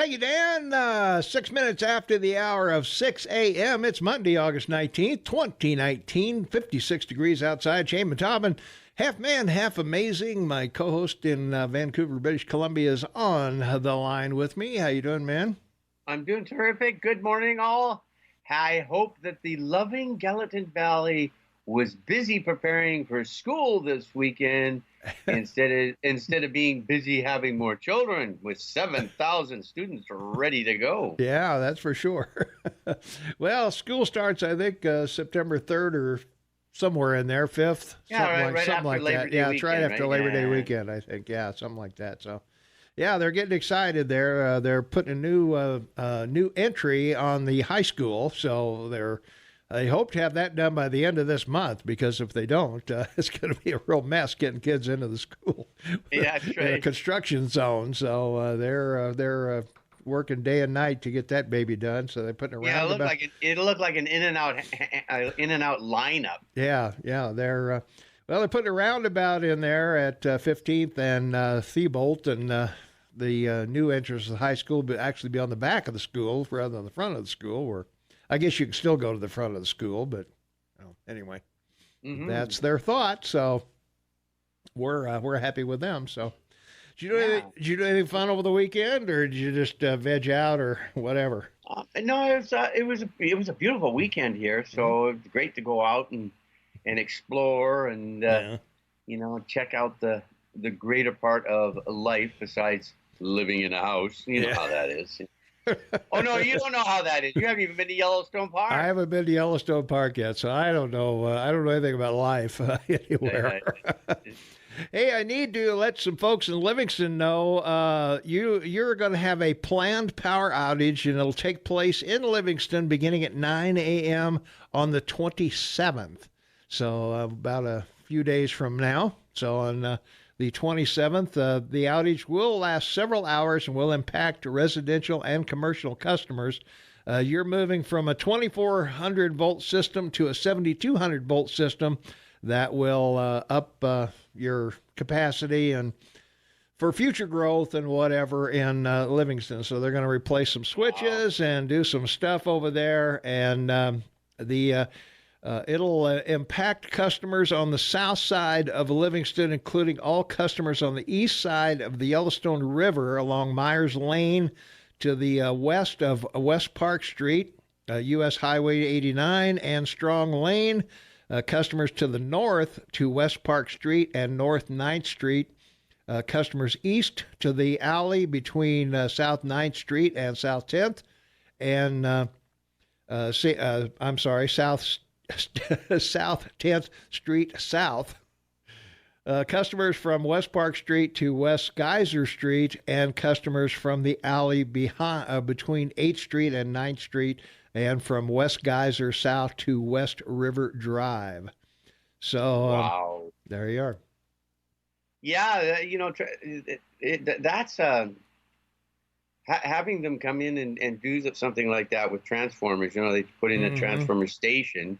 Thank you, Dan. 6 minutes after the hour of 6 a.m. It's Monday, August 19th, 2019. 56 degrees outside. Shane Matobin, half man, half amazing. My co-host in Vancouver, British Columbia, is on the line with me. How you doing, man? I'm doing terrific. Good morning, all. I hope that the loving Gallatin Valley was busy preparing for school this weekend instead of being busy having more children with 7,000 students ready to go. Yeah, that's for sure. Well, school starts, I think, September 3rd or somewhere in there, 5th. Yeah, right something after like Labor that. Day Yeah, weekend, it's right after Labor Day Yeah. weekend, I think. Yeah, something like that. So, yeah, they're getting excited there. They're putting a new entry on the high school, so they hope to have that done by the end of this month, because if they don't, it's going to be a real mess getting kids into the school. Yeah, that's right. In a construction zone, so they're working day and night to get that baby done. So they're putting around. Yeah, it'll look like an in and out lineup. Yeah, they're putting a roundabout in there at 15th and Thibault, and the new entrance to the high school will actually be on the back of the school rather than the front of the school. Where I guess you can still go to the front of the school, but anyway, That's their thought. So we're happy with them. So did you do anything fun over the weekend, or did you just veg out or whatever? No, it was a beautiful weekend here, so it's great to go out and explore and check out the greater part of life besides living in a house. You know how that is. Oh no, you don't know how that is. You haven't even been to Yellowstone Park. I haven't been to Yellowstone Park yet, so I don't know. I don't know anything about life anywhere. Hey, I need to let some folks in Livingston know you're going to have a planned power outage, and it'll take place in Livingston beginning at 9 a.m. on the 27th. So about a few days from now. So on the 27th, the outage will last several hours and will impact residential and commercial customers. You're moving from a 2,400-volt system to a 7,200-volt system that will up your capacity and for future growth and whatever in Livingston. So they're going to replace some switches and do some stuff over there, and it'll impact customers on the south side of Livingston, including all customers on the east side of the Yellowstone River along Myers Lane to the west of West Park Street, U.S. Highway 89, and Strong Lane. Customers to the north to West Park Street and North 9th Street. Customers east to the alley between South 9th Street and South 10th. And, South 10th Street South. Customers from West Park Street to West Geyser Street, and customers from the alley between 8th Street and 9th Street, and from West Geyser South to West River Drive. So wow, there you are. Yeah, that's having them come in and do something like that with transformers. They put in a transformer station,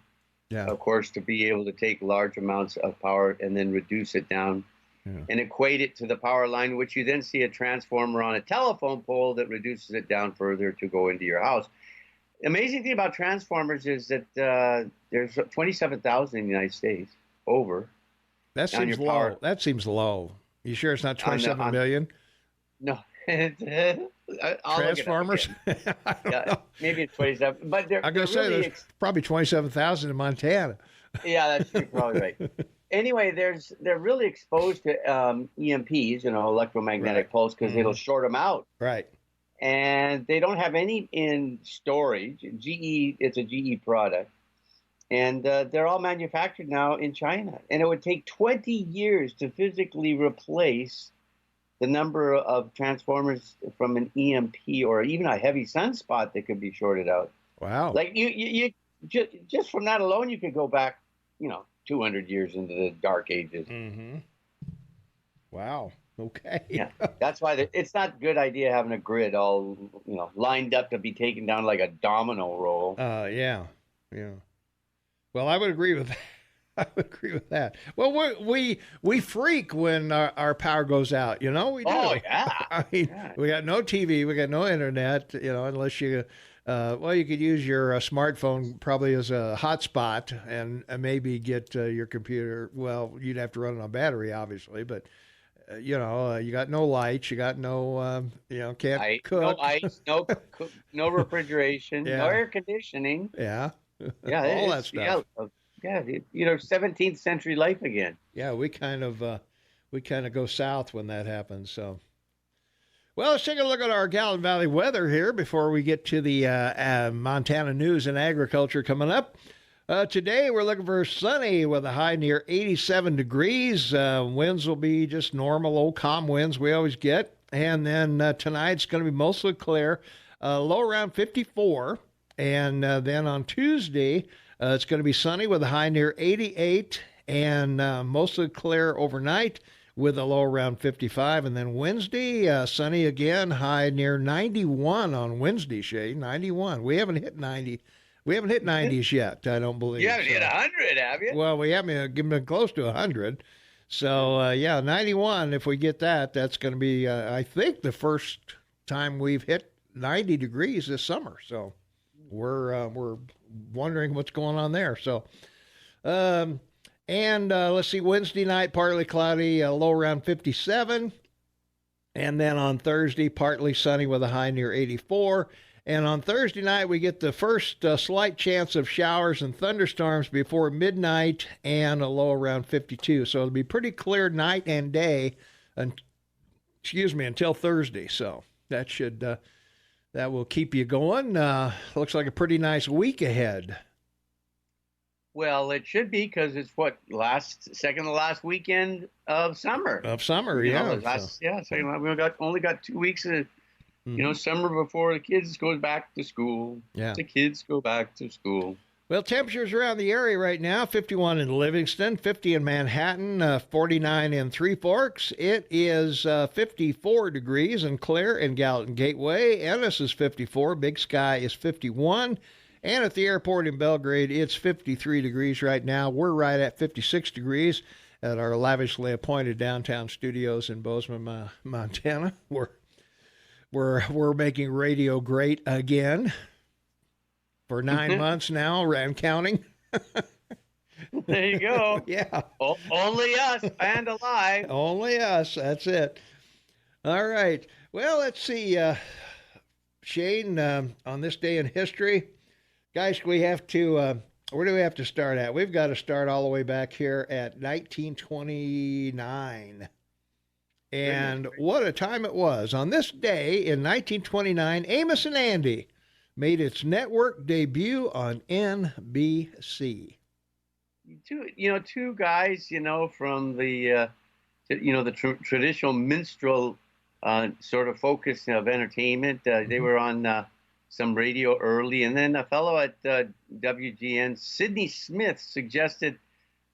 of course, to be able to take large amounts of power and then reduce it down and equate it to the power line, which you then see a transformer on a telephone pole that reduces it down further to go into your house. The amazing thing about transformers is that there's 27,000 in the United States over. That seems low. Power. That seems low. You sure it's not 27 million? No. Transformers? Yeah, maybe it's 27. But I'm going to say there's probably 27,000 in Montana. Yeah, that's probably right. Anyway, they're really exposed to EMPs, electromagnetic pulse, because it'll short them out. Right. And they don't have any in storage. It's a GE product. And they're all manufactured now in China. And it would take 20 years to physically replace the number of transformers from an EMP or even a heavy sunspot that could be shorted out. Wow. Like you just from that alone, you could go back, 200 years into the dark ages. Mm-hmm. Wow. Okay. Yeah, that's why it's not a good idea having a grid all, lined up to be taken down like a domino roll. Yeah. Well, I would agree with I would agree with that. Well, we freak when our power goes out. You know, we do. Oh yeah. I mean, we got no TV, we got no internet. You know, unless you, well, you could use your smartphone probably as a hotspot and maybe get your computer. Well, you'd have to run it on battery, obviously, but. You know, you got no lights, you got no, you know, can't cook. No ice, no refrigeration, Yeah. no air conditioning. Yeah. Yeah, All that stuff. Yeah, 17th century life again. Yeah, we kind of go south when that happens. So, well, let's take a look at our Gallatin Valley weather here before we get to the Montana news and agriculture coming up. Today, we're looking for sunny with a high near 87 degrees. Winds will be just normal, old calm winds we always get. And then tonight, it's going to be mostly clear, low around 54. And then on Tuesday, it's going to be sunny with a high near 88 and mostly clear overnight with a low around 55. And then Wednesday, sunny again, high near 91 on Wednesday, Shay, 91. We haven't hit 90. We haven't hit 90s yet, I don't believe. You haven't hit 100, have you? Well, we haven't been close to 100. So, yeah, 91, if we get that, that's going to be, I think, the first time we've hit 90 degrees this summer. So we're wondering what's going on there. So, and let's see, Wednesday night, partly cloudy, low around 57. And then on Thursday, partly sunny with a high near 84. And on Thursday night, we get the first slight chance of showers and thunderstorms before midnight and a low around 52. So it'll be pretty clear night and day, until Thursday. So that should that will keep you going. Looks like a pretty nice week ahead. Well, it should be because it's second to last weekend of summer. Yeah. So we've only got 2 weeks of. Summer before the kids go back to school. Yeah. The kids go back to school. Well, temperatures around the area right now, 51 in Livingston, 50 in Manhattan, 49 in Three Forks. It is 54 degrees and clear in Gallatin Gateway. Ennis is 54. Big Sky is 51. And at the airport in Belgrade, it's 53 degrees right now. We're right at 56 degrees at our lavishly appointed downtown studios in Bozeman, Montana. We're making radio great again for 9 months now and counting. There you go. Yeah. Only us and alive. Only us. That's it. All right. Well, let's see. Shane, on this day in history, guys, we have to, where do we have to start at? We've got to start all the way back here at 1929. And what a time it was. On this day in 1929, Amos and Andy made its network debut on NBC. Two guys, from the, traditional minstrel sort of focus of entertainment. They were on some radio early. And then a fellow at WGN, Sidney Smith, suggested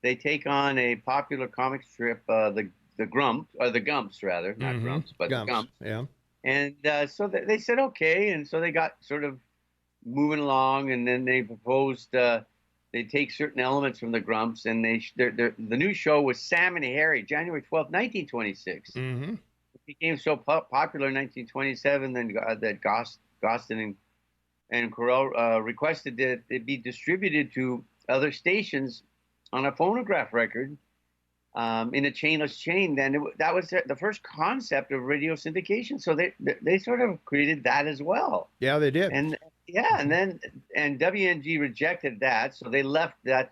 they take on a popular comic strip, the Gumps, rather, not Grumps, but Gumps, the Gumps. Yeah. And so they said, okay. And so they got sort of moving along, and then they proposed they take certain elements from the Grumps, and the new show was Sam and Harry, January 12th, 1926. Mm-hmm. It became so popular in 1927 that Gostin and Corell requested that it be distributed to other stations on a phonograph record. In a chainless chain, then that was the first concept of radio syndication. So they sort of created that as well. Yeah, they did. And WNG rejected that, so they left that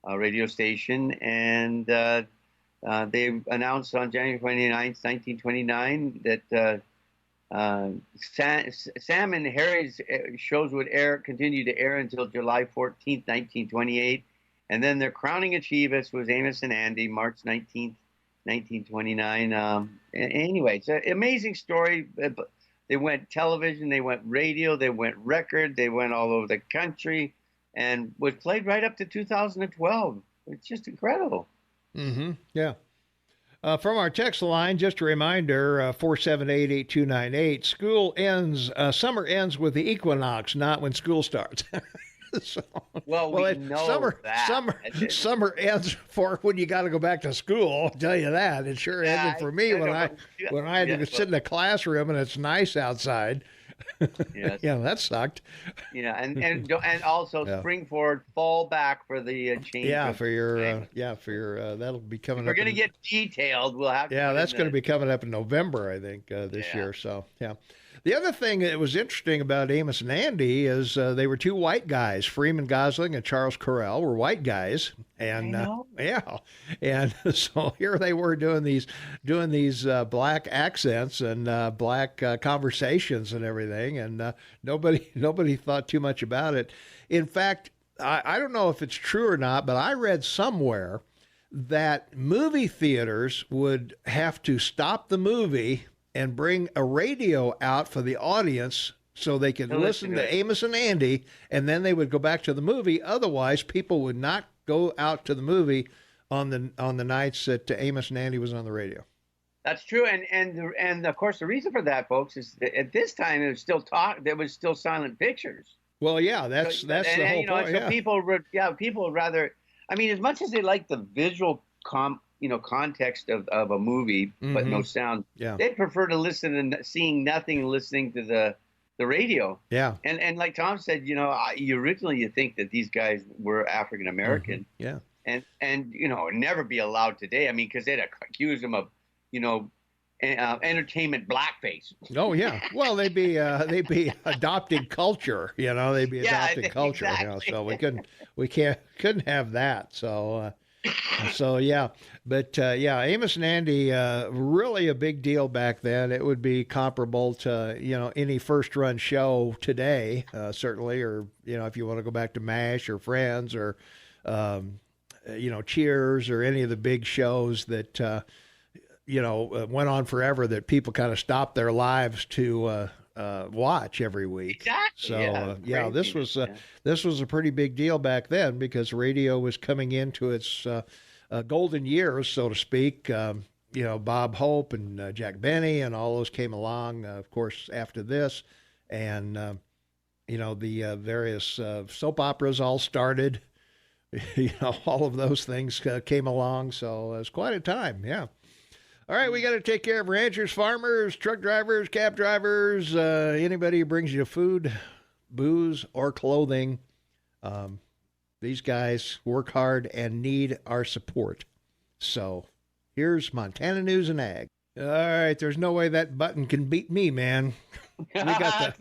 radio station, and they announced on January 29th, 1929, that Sam and Harry's shows would continue to air until July 14th, 1928. And then their crowning achievement was Amos and Andy, March 19th, 1929. Anyway, it's an amazing story. They went television, they went radio, they went record, they went all over the country, and was played right up to 2012. It's just incredible. Mm-hmm. Yeah. From our text line, just a reminder, 478-8298, summer ends with the equinox, not when school starts. So, Well, we know summer ends for when you got to go back to school. I'll tell you that. It sure ended for me when I had to sit in the classroom and it's nice outside. Yes. Yeah, that sucked. Yeah, and also spring forward, fall back for the change. Yeah, for your that'll be coming. If we're going to get detailed, we'll have. Yeah, that's going to be coming up in November, I think, this year. So yeah. The other thing that was interesting about Amos and Andy is they were two white guys. Freeman Gosling and Charles Correll were white guys, and and so here they were doing these black accents and black conversations and everything, and nobody thought too much about it. In fact, I don't know if it's true or not, but I read somewhere that movie theaters would have to stop the movie and bring a radio out for the audience so they could listen to Amos and Andy, and then they would go back to the movie. Otherwise, people would not go out to the movie on the nights that Amos and Andy was on the radio. That's true, and of course the reason for that, folks, is that at this time it was still there was still silent pictures. Well, yeah, that's the whole point. So people would rather. I mean, as much as they like the visual context of a movie, but no sound. Yeah. They prefer to listen and seeing nothing, listening to the radio. Yeah. And like Tom said, originally you think that these guys were African American. Yeah. And never be allowed today. I mean, because they'd accuse them of, entertainment blackface. Oh yeah. Well, they'd be adopting culture. They'd be adopting culture. Exactly. So we couldn't have that. So yeah, but Amos and Andy, really a big deal back then. It would be comparable to any first run show today, certainly, or if you want to go back to MASH or Friends or Cheers or any of the big shows that went on forever that people kind of stopped their lives to watch every week. Exactly. So this was a pretty big deal back then because radio was coming into its golden years, so to speak. Bob Hope and Jack Benny and all those came along, of course, after this, and the various soap operas all started. All of those things came along, so it was quite a time. Yeah. All right, we got to take care of ranchers, farmers, truck drivers, cab drivers, anybody who brings you food, booze, or clothing. These guys work hard and need our support. So here's Montana News and Ag. All right, there's no way that button can beat me, man. We got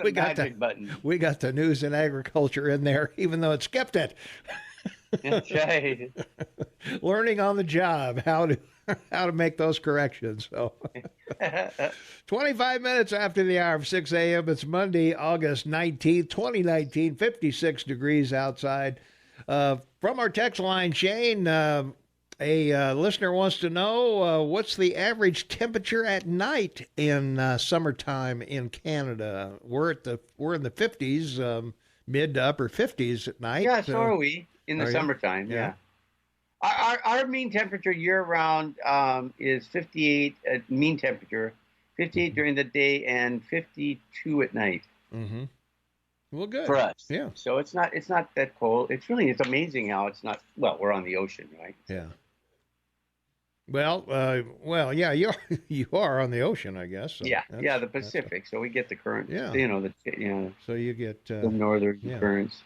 the news and agriculture in there, even though it skipped it. That's right. Learning on the job how to make those corrections. So 25 minutes after the hour of 6 a.m. It's Monday, August 19th, 2019, 56 degrees outside. From our text line, Shane, a listener wants to know what's the average temperature at night in summertime in Canada? We're in the 50s, mid to upper 50s at night. Yeah, so are we in the summertime. Yeah. Our mean temperature year-round is 58, mean temperature, 58 during the day and 52 at night. Mm-hmm. Well, good. For us. Yeah. So it's not that cold. It's amazing how it's not, we're on the ocean, right? Yeah. Well, yeah, you are on the ocean, I guess. So the Pacific. So we get the current. Yeah. So you get the northern currents.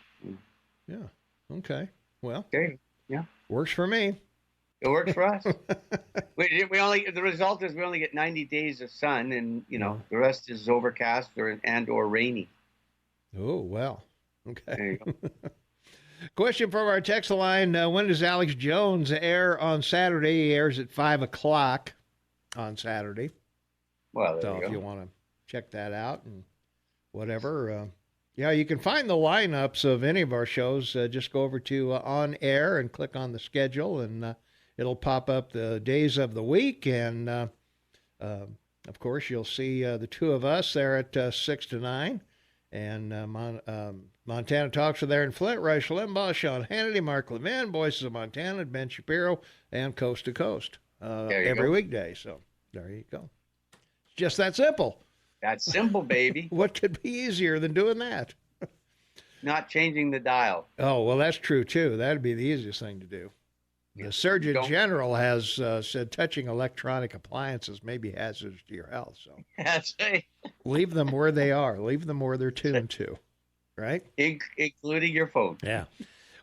Yeah. Okay. Well. Okay. Yeah. Works for me. It works for us. The result is we only get 90 days of sun, and the rest is overcast or rainy. Oh well. Okay. There you go. Question from our text line: when does Alex Jones air on Saturday? He airs at 5:00 on Saturday. Well, so if you want to check that out and whatever. You can find the lineups of any of our shows. Just go over to On Air and click on the schedule, and it'll pop up the days of the week. And, of course, you'll see the two of us there at 6 to 9. And Montana Talks are there in Flint. Rush Limbaugh, Sean Hannity, Mark Levin, Voices of Montana, Ben Shapiro, and Coast to Coast every weekday. So there you go. It's just that simple. That's simple, baby. What could be easier than doing that? not changing the dial. Oh, well, that's true, too. That'd be the easiest thing to do. The Surgeon General has said touching electronic appliances may be hazardous to your health. So that's right. Leave them where they are. Leave them where they're tuned to, right? Including your phone. Yeah.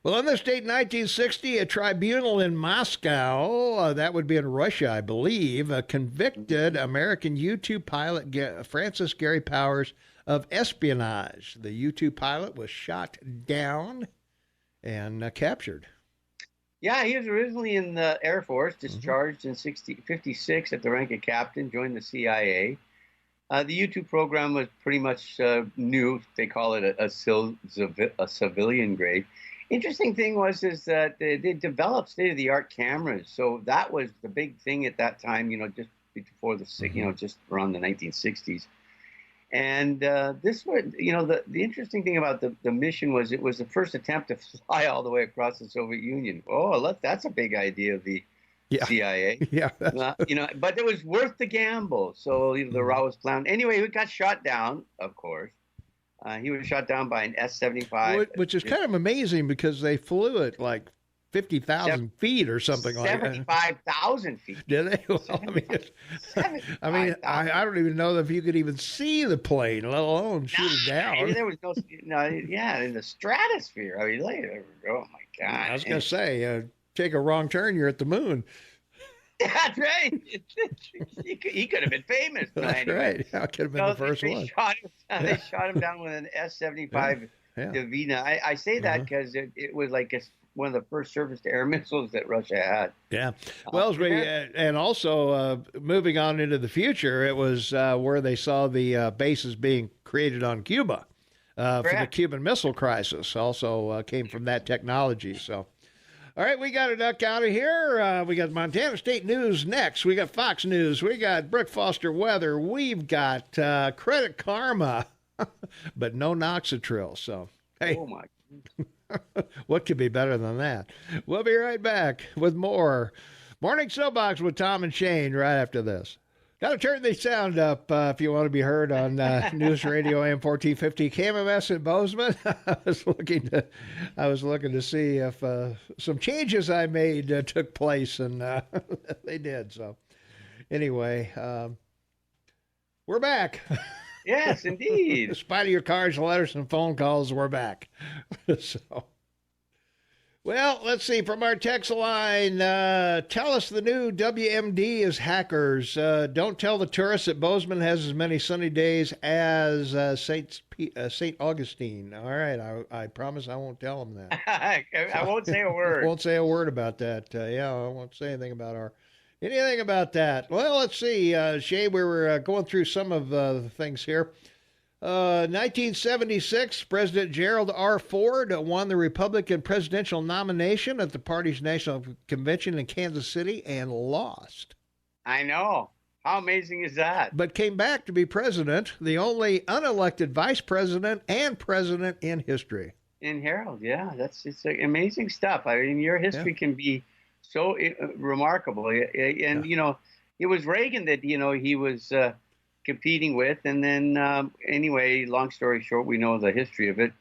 Well, on this date, 1960, a tribunal in Moscow, that would be in Russia, I believe, convicted American U-2 pilot Francis Gary Powers of espionage. The U-2 pilot was shot down and captured. Yeah, he was originally in the Air Force, discharged in 1956 at the rank of captain, joined the CIA. The U-2 program was pretty much new. They call it a civilian grade. Interesting thing was that they developed state-of-the-art cameras. So that was the big thing at that time, just before just around the 1960s. And this would, the interesting thing about the mission was it was the first attempt to fly all the way across the Soviet Union. Oh, look, that's a big idea of the CIA. Yeah. But it was worth the gamble. So the route was planned. Anyway, he got shot down, of course. He was shot down by an S-75. Which is kind of amazing because they flew at like 50,000 feet or something like that. 75,000 feet. Did they? Well, I don't even know if you could even see the plane, let alone shoot it down. There was in the stratosphere. I mean, oh my God. I was going to say, take a wrong turn, you're at the moon. That's right. He could have been famous. That's right. That could have been the first one. They shot him down with an S-75 Divina. I say that because it was like one of the first surface-to-air missiles that Russia had. Yeah. Well, and also moving on into the future, it was where they saw the bases being created on Cuba for the Cuban Missile Crisis. Also came from that technology. So. All right, we got to duck out of here. We got Montana State News next. We got Fox News. We got Brooke Foster weather. We've got Credit Karma, but no Noxatril. So, hey, oh my. What could be better than that? We'll be right back with more Morning Soapbox with Tom and Shane right after this. Got to turn the sound up if you want to be heard on News Radio AM 1450 KMMS in Bozeman. I was looking to see if some changes I made took place, and they did. So, anyway, we're back. Yes, indeed. Despite your cards, letters, and phone calls, we're back. So. Well, let's see. From our text line, tell us the new WMD is hackers. Don't tell the tourists that Bozeman has as many sunny days as St. Augustine. All right. I promise I won't tell them that. I won't say a word. Won't say a word about that. I won't say anything about that. Well, let's see. Shay, we were going through some of the things here. 1976, President Gerald R. Ford won the Republican presidential nomination at the party's national convention in Kansas City and lost. I know. How amazing is that? But came back to be president, the only unelected vice president and president in history. In Harold, yeah. It's amazing stuff. I mean, your history can be so remarkable. And, it was Reagan that, he was competing with, and then anyway, long story short, we know the history of it.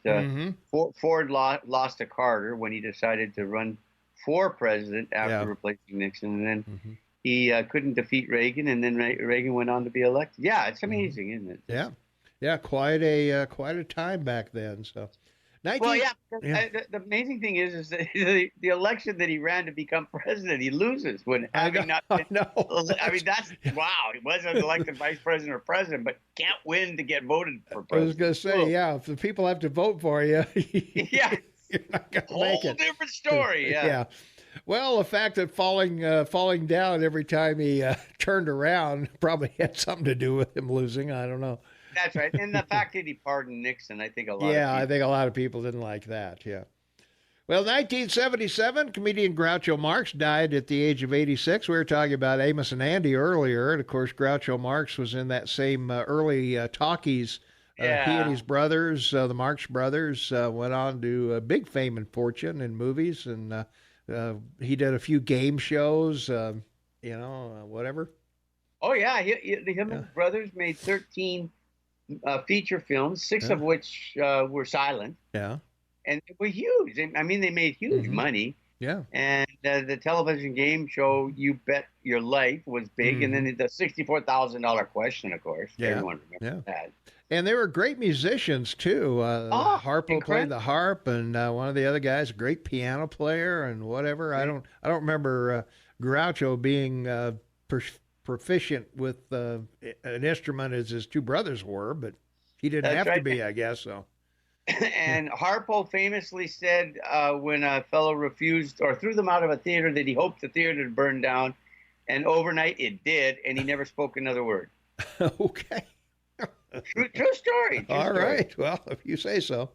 Ford lost to Carter when he decided to run for president after replacing Nixon, and then he couldn't defeat Reagan, and then Reagan went on to be elected. Yeah, it's amazing, isn't it? Yeah, quite a time back then. So. The amazing thing is that the election that he ran to become president, he loses when having not been. I mean, that's wow. He wasn't elected vice president or president, but can't win to get voted for president. I was going to say, if the people have to vote for you, you're not going to make it. Whole different story. Yeah. Well, the fact that falling down every time he turned around probably had something to do with him losing. I don't know. That's right. And the fact that he pardoned Nixon, I think a lot of people didn't like that, yeah. Well, 1977, comedian Groucho Marx died at the age of 86. We were talking about Amos and Andy earlier, and of course Groucho Marx was in that same early talkies. He and his brothers, the Marx brothers, went on to big fame and fortune in movies, and he did a few game shows, whatever. Oh, yeah. Him and his brothers made 13 feature films, 6 of which were silent. Yeah. and they were huge. I mean, they made huge money. Yeah. And the television game show, You Bet Your Life, was big. And then the $64,000 question, of course. Yeah. Everyone remembers that. And they were great musicians, too. Harpo played the harp, and one of the other guys, a great piano player and whatever. I don't remember Groucho being proficient with an instrument as his two brothers were, but he didn't have to be, I guess so. And Harpo famously said when a fellow refused or threw them out of a theater that he hoped the theater would burn down, and overnight it did, and he never spoke another word. Okay. True story. All right. Well, if you say so.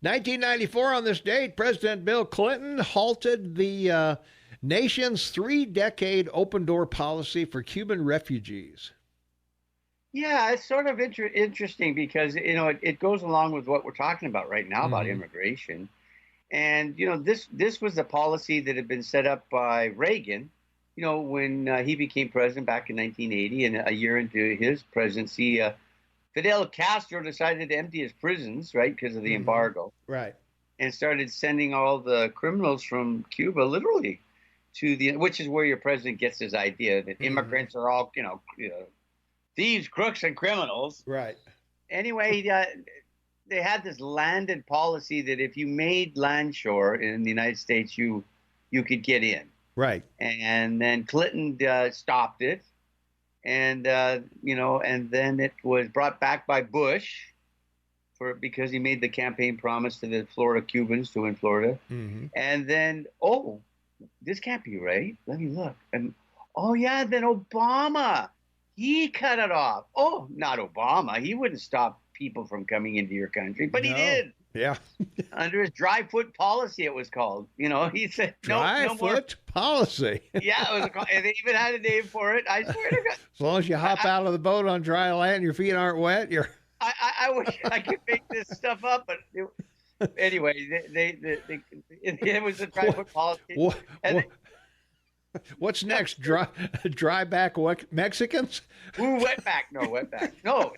1994 on this date, President Bill Clinton halted the nation's 3-decade open-door policy for Cuban refugees. Yeah, it's sort of interesting because, it goes along with what we're talking about right now about immigration. And, this was a policy that had been set up by Reagan, when he became president back in 1980. And a year into his presidency, Fidel Castro decided to empty his prisons, right, because of the embargo. Right. And started sending all the criminals from Cuba, literally, which is where your president gets his idea that immigrants are all, thieves, crooks, and criminals. Right. Anyway, they had this landed policy that if you made land shore in the United States, you could get in. Right. And then Clinton stopped it. And, and then it was brought back by Bush because he made the campaign promise to the Florida Cubans to win Florida. And then, this can't be right. Let me look. And, then Obama, he cut it off. Oh, not Obama. He wouldn't stop people from coming into your country, but he did. Yeah. Under his dry foot policy, it was called. He said, no more. Foot policy. Yeah, it was and they even had a name for it. I swear to God. As long as you hop out of the boat on dry land, your feet aren't wet, you're... I wish I could make this stuff up, but anyway, it was a dry foot policy. What's next? Dry back Mexicans? Ooh, wetback. No, wetback. No,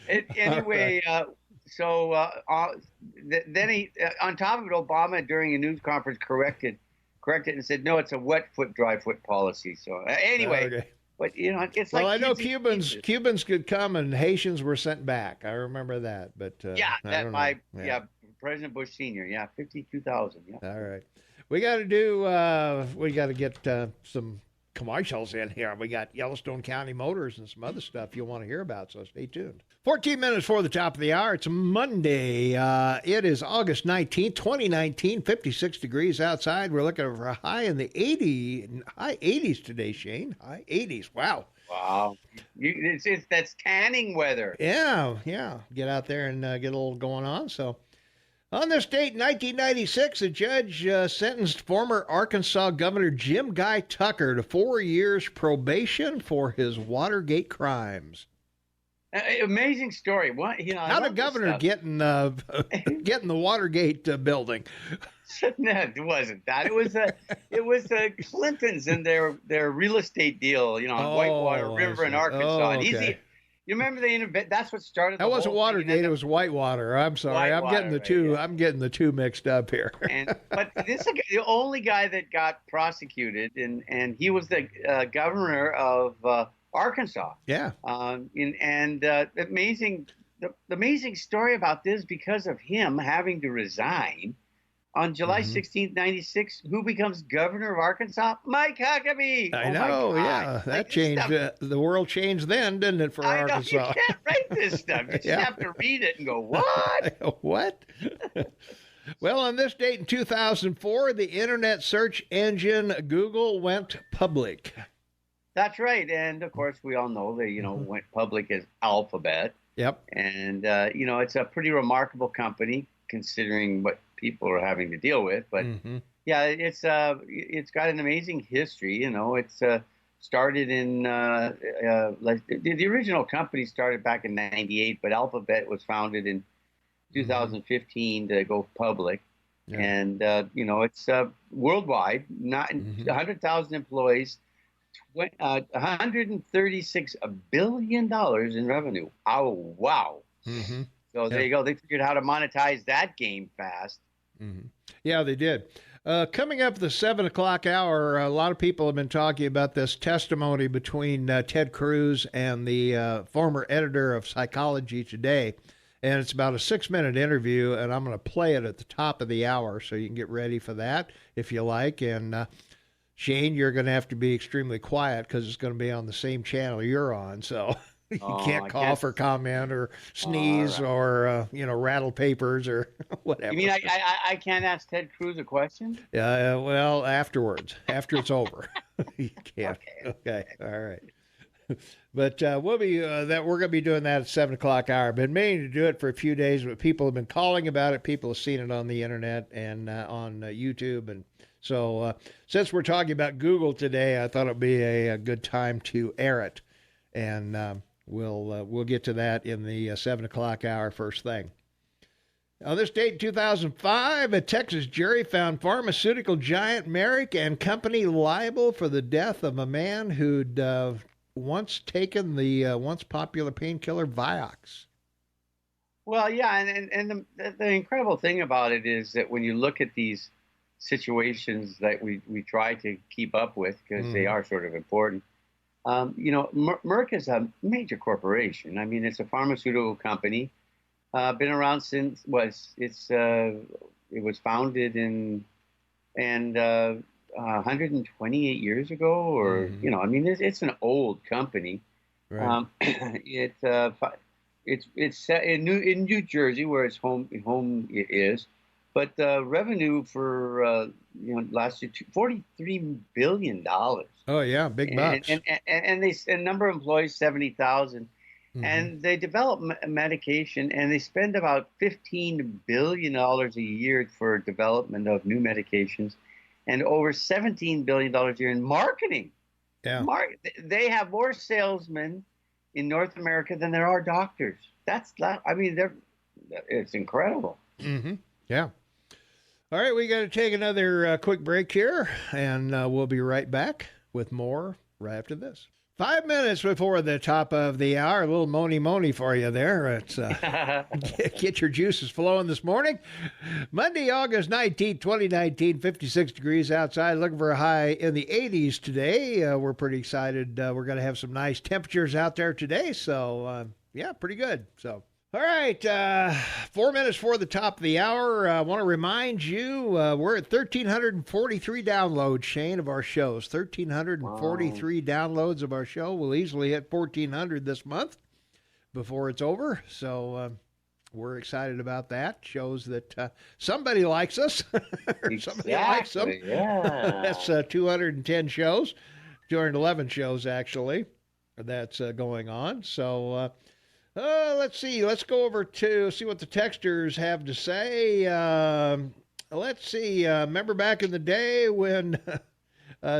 anyway. So then he, on top of it, Obama during a news conference corrected and said, no, it's a wet foot, dry foot policy. So anyway, okay. But it's like, I know Cubans could come and Haitians were sent back. I remember that, but President Bush Sr. 52,000. Yeah. All right, we got to get some commercials in here. We got Yellowstone County Motors and some other stuff you'll want to hear about, so stay tuned. 14 minutes before the top of the hour. It's Monday. It is August 19th, 2019, 56 degrees outside. We're looking for a high in the high 80s today, Shane. High 80s. Wow. Wow. That's tanning weather. Yeah. Get out there and get a little going on. So, on this date, 1996, a judge sentenced former Arkansas Governor Jim Guy Tucker to 4 years probation for his Watergate crimes. Amazing story. How did governor get in the Watergate building? No, it wasn't that. It was Clintons and their real estate deal, on Whitewater River in Arkansas. Okay. You remember that's what started. That wasn't Watergate. It was Whitewater. I'm sorry. I'm getting the two. Right, I'm getting the two mixed up here. But this is the only guy that got prosecuted, and he was the governor of Arkansas. Yeah. The amazing story about this, because of him having to resign on July 16th, 96, who becomes governor of Arkansas? Mike Huckabee. I know, yeah. That changed. The world changed then, didn't it, for Arkansas? You can't write this stuff. You just have to read it and go, what? What? Well, on this date in 2004, the internet search engine Google went public. That's right. And, of course, we all know they, went public as Alphabet. Yep. And, it's a pretty remarkable company considering what people are having to deal with. But, it's got an amazing history. It's started in the original company started back in 98, but Alphabet was founded in 2015 to go public. Yeah. And, it's worldwide, not 100,000 employees. $136 billion in revenue. Oh, wow. So there you go. They figured out how to monetize that game fast. Mm-hmm. Yeah, they did. Coming up the 7 o'clock hour, a lot of people have been talking about this testimony between Ted Cruz and the former editor of Psychology Today. And it's about a 6-minute interview, and I'm going to play it at the top of the hour so you can get ready for that if you like. And Shane, you're going to have to be extremely quiet because it's going to be on the same channel you're on. So you can't cough or comment or sneeze or, rattle papers or whatever. You mean I can't ask Ted Cruz a question? Well, afterwards, after it's over. You can't. Okay. All right. But we'll be we're going to be doing that at 7 o'clock hour. Been meaning to do it for a few days, but people have been calling about it. People have seen it on the internet and on YouTube, and so since we're talking about Google today, I thought it'd be a good time to air it, and we'll get to that in the 7 o'clock hour first thing. On this date in 2005, a Texas jury found pharmaceutical giant Merck and company liable for the death of a man who'd once taken the once popular painkiller Vioxx. Well, yeah, and the incredible thing about it is that when you look at these situations that we try to keep up with, because they are sort of important, Merck is a major corporation. I mean, it's a pharmaceutical company, been around since it was founded in 128 years ago, or it's an old company. Right. It's set in New Jersey, where its home is, but revenue for last year $43 billion. Oh yeah, big bucks. And they a number of employees 70,000. And they develop medication, and they spend about $15 billion a year for development of new medications, and over $17 billion a year in marketing. Yeah. They have more salesmen in North America than there are doctors. It's incredible. Mm-hmm. Yeah. All right, we got to take another quick break here, and we'll be right back with more right after this. 5 minutes before the top of the hour, a little money for you there. It's get your juices flowing this morning. Monday, August 19th, 2019, 56 degrees outside. Looking for a high in the 80s today. We're pretty excited. We're going to have some nice temperatures out there today. So, yeah, pretty good. So, all right, 4 minutes before the top of the hour. I want to remind you, we're at 1,343 downloads, Shane, of our shows. 1,343 downloads of our show. We'll easily hit 1,400 this month before it's over. So we're excited about that. Shows that somebody likes us. Somebody likes them. Yeah. That's 210 shows, 211 shows, actually, that's going on. So... let's see. Let's go over to see what the texters have to say. Let's see. Remember back in the day when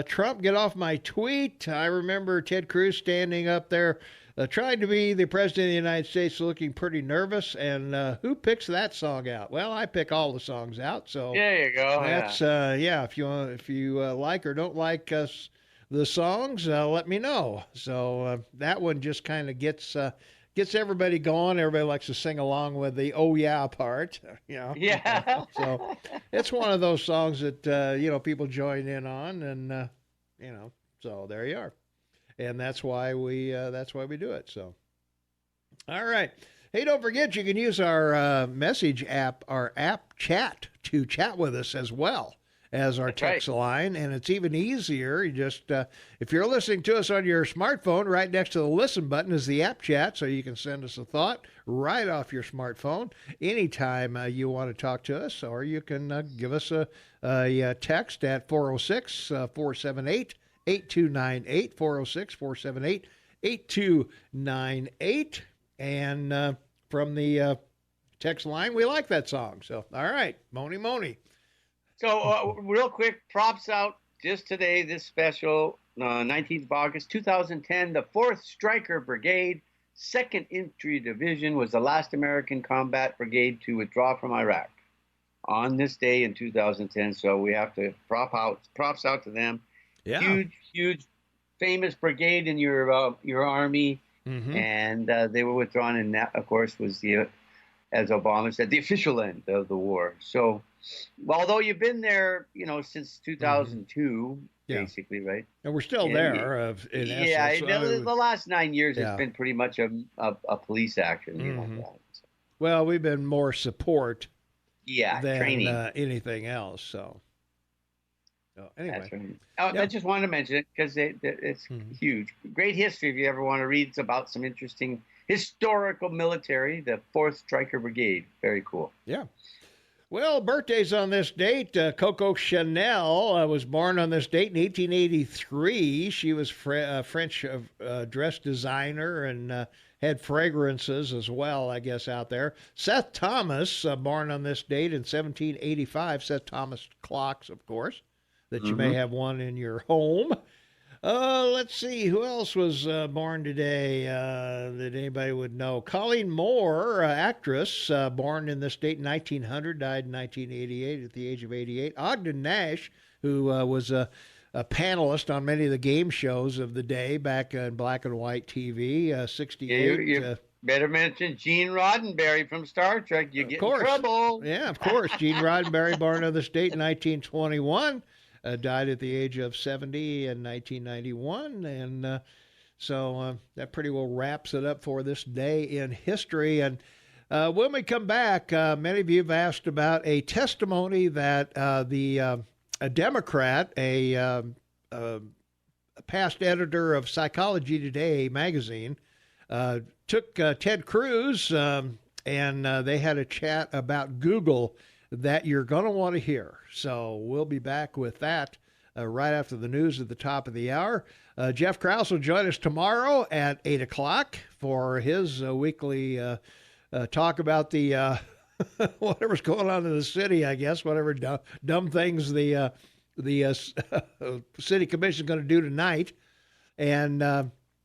Trump get off my tweet? I remember Ted Cruz standing up there trying to be the president of the United States, looking pretty nervous. And who picks that song out? Well, I pick all the songs out. So there you go. That's if you like or don't like us the songs, let me know. So that one just kind of gets everybody going. Everybody likes to sing along with the "oh yeah" part, Yeah. So it's one of those songs that people join in on, and so there you are, and that's why we do it. So, all right. Hey, don't forget you can use our message app, our app chat, to chat with us as well as our text line, and it's even easier. You just if you're listening to us on your smartphone, right next to the listen button is the app chat, so you can send us a thought right off your smartphone anytime you want to talk to us, or you can give us a text at 406-478-8298, 406-478-8298, and from the text line, we like that song. So, all right, Moni. So, real quick, props out just today, this special, 19th of August, 2010, the 4th Stryker Brigade, 2nd Infantry Division was the last American combat brigade to withdraw from Iraq on this day in 2010. So we have to props out to them. Yeah. Huge, famous brigade in your army. Mm-hmm. And they were withdrawn, and that, of course, was the as Obama said, the official end of the war. So, although you've been there, since 2002, basically, right? And we're still there. In essence. The last 9 years, it's been pretty much a police action. Well, we've been more support than training. Anything else. So anyway. That's right. I just wanted to mention it because it's huge. Great history if you ever want to read. It's about some interesting historical military, the 4th Stryker Brigade. Very cool. Yeah. Well, birthdays on this date. Coco Chanel was born on this date in 1883. She was French dress designer and had fragrances as well, I guess, out there. Seth Thomas, born on this date in 1785. Seth Thomas clocks, of course, that you may have one in your home. Let's see, who else was born today that anybody would know? Colleen Moore, actress, born in this date in 1900, died in 1988 at the age of 88. Ogden Nash, who was a panelist on many of the game shows of the day back in black and white TV, 68. You better mention Gene Roddenberry from Star Trek. You get in trouble. Yeah, of course. Gene Roddenberry, born on this date in 1921. Died at the age of 70 in 1991. And so that pretty well wraps it up for this day in history. And when we come back, many of you have asked about a testimony that a Democrat, a past editor of Psychology Today magazine, took Ted Cruz and they had a chat about Google that you're going to want to hear. So we'll be back with that right after the news at the top of the hour. Jeff Krause will join us tomorrow at 8 o'clock for his weekly talk about the whatever's going on in the city, I guess, whatever dumb things the city commission is going to do tonight. And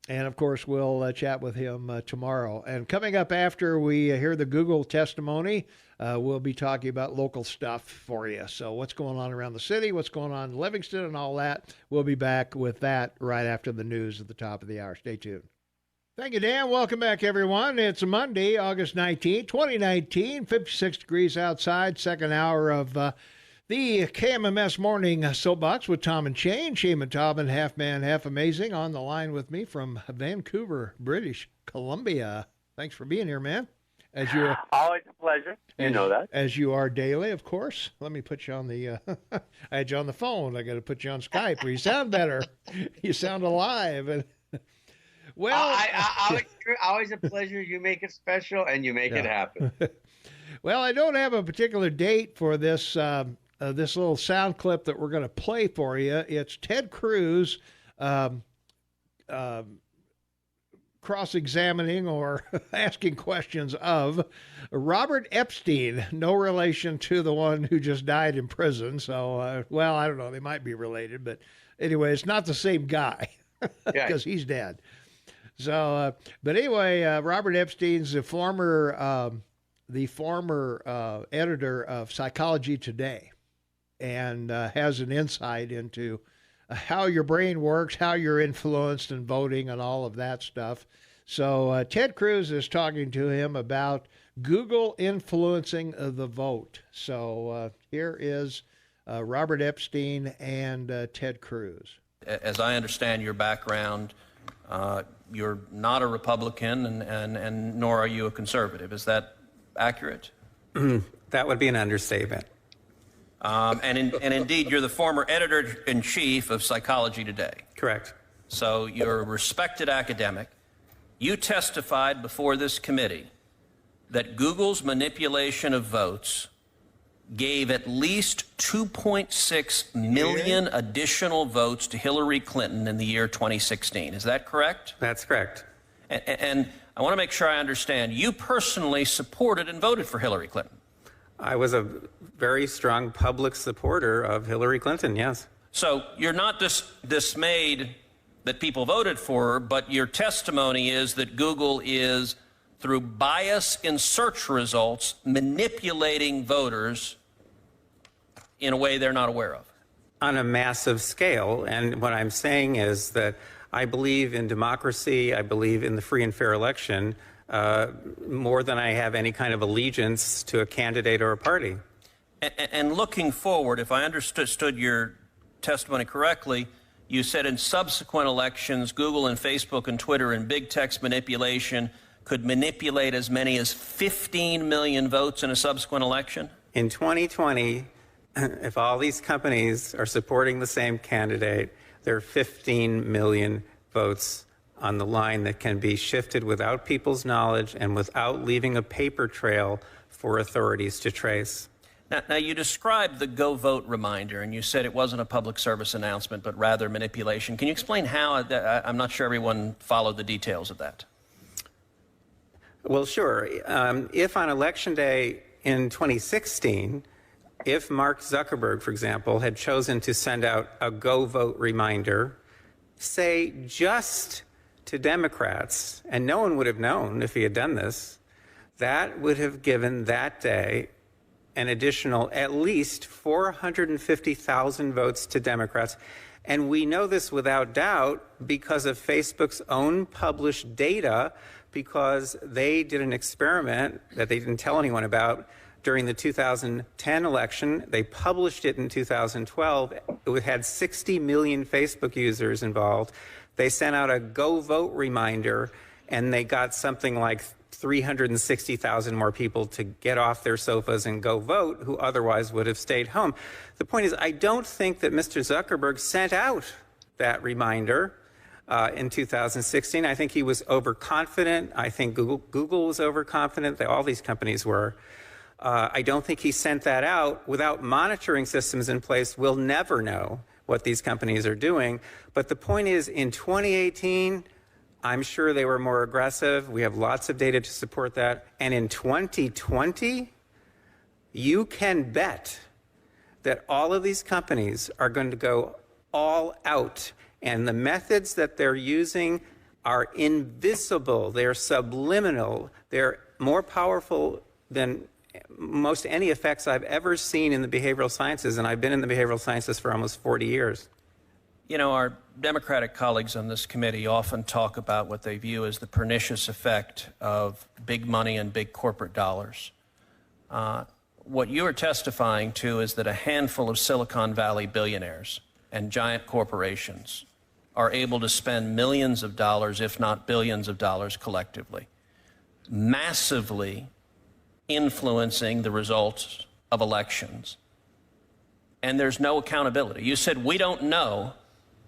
of course, we'll chat with him tomorrow. And coming up after we hear the Google testimony, we'll be talking about local stuff for you. So what's going on around the city, what's going on in Livingston and all that. We'll be back with that right after the news at the top of the hour. Stay tuned. Thank you, Dan. Welcome back, everyone. It's Monday, August 19, 2019, 56 degrees outside, second hour of the KMMS Morning Soapbox with Tom and Shane. Shane and Tom, half man, half amazing, on the line with me from Vancouver, British Columbia. Thanks for being here, man. As you always a pleasure. You know that. As you are daily, of course. Let me put you on the. I had you on the phone. I got to put you on Skype. Where you sound better. You sound alive. And well, always a pleasure. You make it special, and you make it happen. Well, I don't have a particular date for this. This little sound clip that we're going to play for you. It's Ted Cruz cross-examining or asking questions of Robert Epstein, no relation to the one who just died in prison. So, well, I don't know. They might be related. But anyway, it's not the same guy because he's dead. So, but anyway, Robert Epstein's the former editor of Psychology Today. And has an insight into how your brain works, how you're influenced in voting and all of that stuff. So Ted Cruz is talking to him about Google influencing the vote. So here is Robert Epstein and Ted Cruz. As I understand your background, you're not a Republican and nor are you a conservative. Is that accurate? That would be an understatement. And indeed, you're the former editor-in-chief of Psychology Today. Correct. So you're a respected academic. You testified before this committee that Google's manipulation of votes gave at least 2.6 million additional votes to Hillary Clinton in the year 2016. Is that correct? That's correct. And I want to make sure I understand. You personally supported and voted for Hillary Clinton. I was a very strong public supporter of Hillary Clinton, yes. So you're not dismayed that people voted for her, but your testimony is that Google is, through bias in search results, manipulating voters in a way they're not aware of. On a massive scale. And what I'm saying is that I believe in democracy. I believe in the free and fair election. more than I have any kind of allegiance to a candidate or a party. And looking forward, if I understood your testimony correctly, you said in subsequent elections, Google and Facebook and Twitter and big text manipulation could manipulate as many as 15 million votes in a subsequent election? In 2020, if all these companies are supporting the same candidate, there are 15 million votes on the line that can be shifted without people's knowledge and without leaving a paper trail for authorities to trace. Now, you described the Go Vote reminder, and you said it wasn't a public service announcement, but rather manipulation. Can you explain how? I'm not sure everyone followed the details of that. Well, sure. If on Election Day in 2016, if Mark Zuckerberg, for example, had chosen to send out a Go Vote reminder, say just to Democrats, and no one would have known if he had done this, that would have given that day an additional at least 450,000 votes to Democrats. And we know this without doubt because of Facebook's own published data, because they did an experiment that they didn't tell anyone about during the 2010 election. They published it in 2012. It had 60 million Facebook users involved. They sent out a Go Vote reminder, and they got something like 360,000 more people to get off their sofas and go vote who otherwise would have stayed home. The point is, I don't think that Mr. Zuckerberg sent out that reminder in 2016. I think he was overconfident. I think Google was overconfident. All these companies were. I don't think he sent that out. Without monitoring systems in place, we'll never know what these companies are doing. But the point is, in 2018, I'm sure they were more aggressive. We have lots of data to support that. And in 2020, you can bet that all of these companies are going to go all out. And the methods that they're using are invisible. They're subliminal. They're more powerful than most any effects I've ever seen in the behavioral sciences. And I've been in the behavioral sciences for almost 40 years. You know, our Democratic colleagues on this committee often talk about what they view as the pernicious effect of big money and big corporate dollars. What you are testifying to is that a handful of Silicon Valley billionaires and giant corporations are able to spend millions of dollars, if not billions of dollars collectively, massively influencing the results of elections. And there's no accountability. You said, we don't know.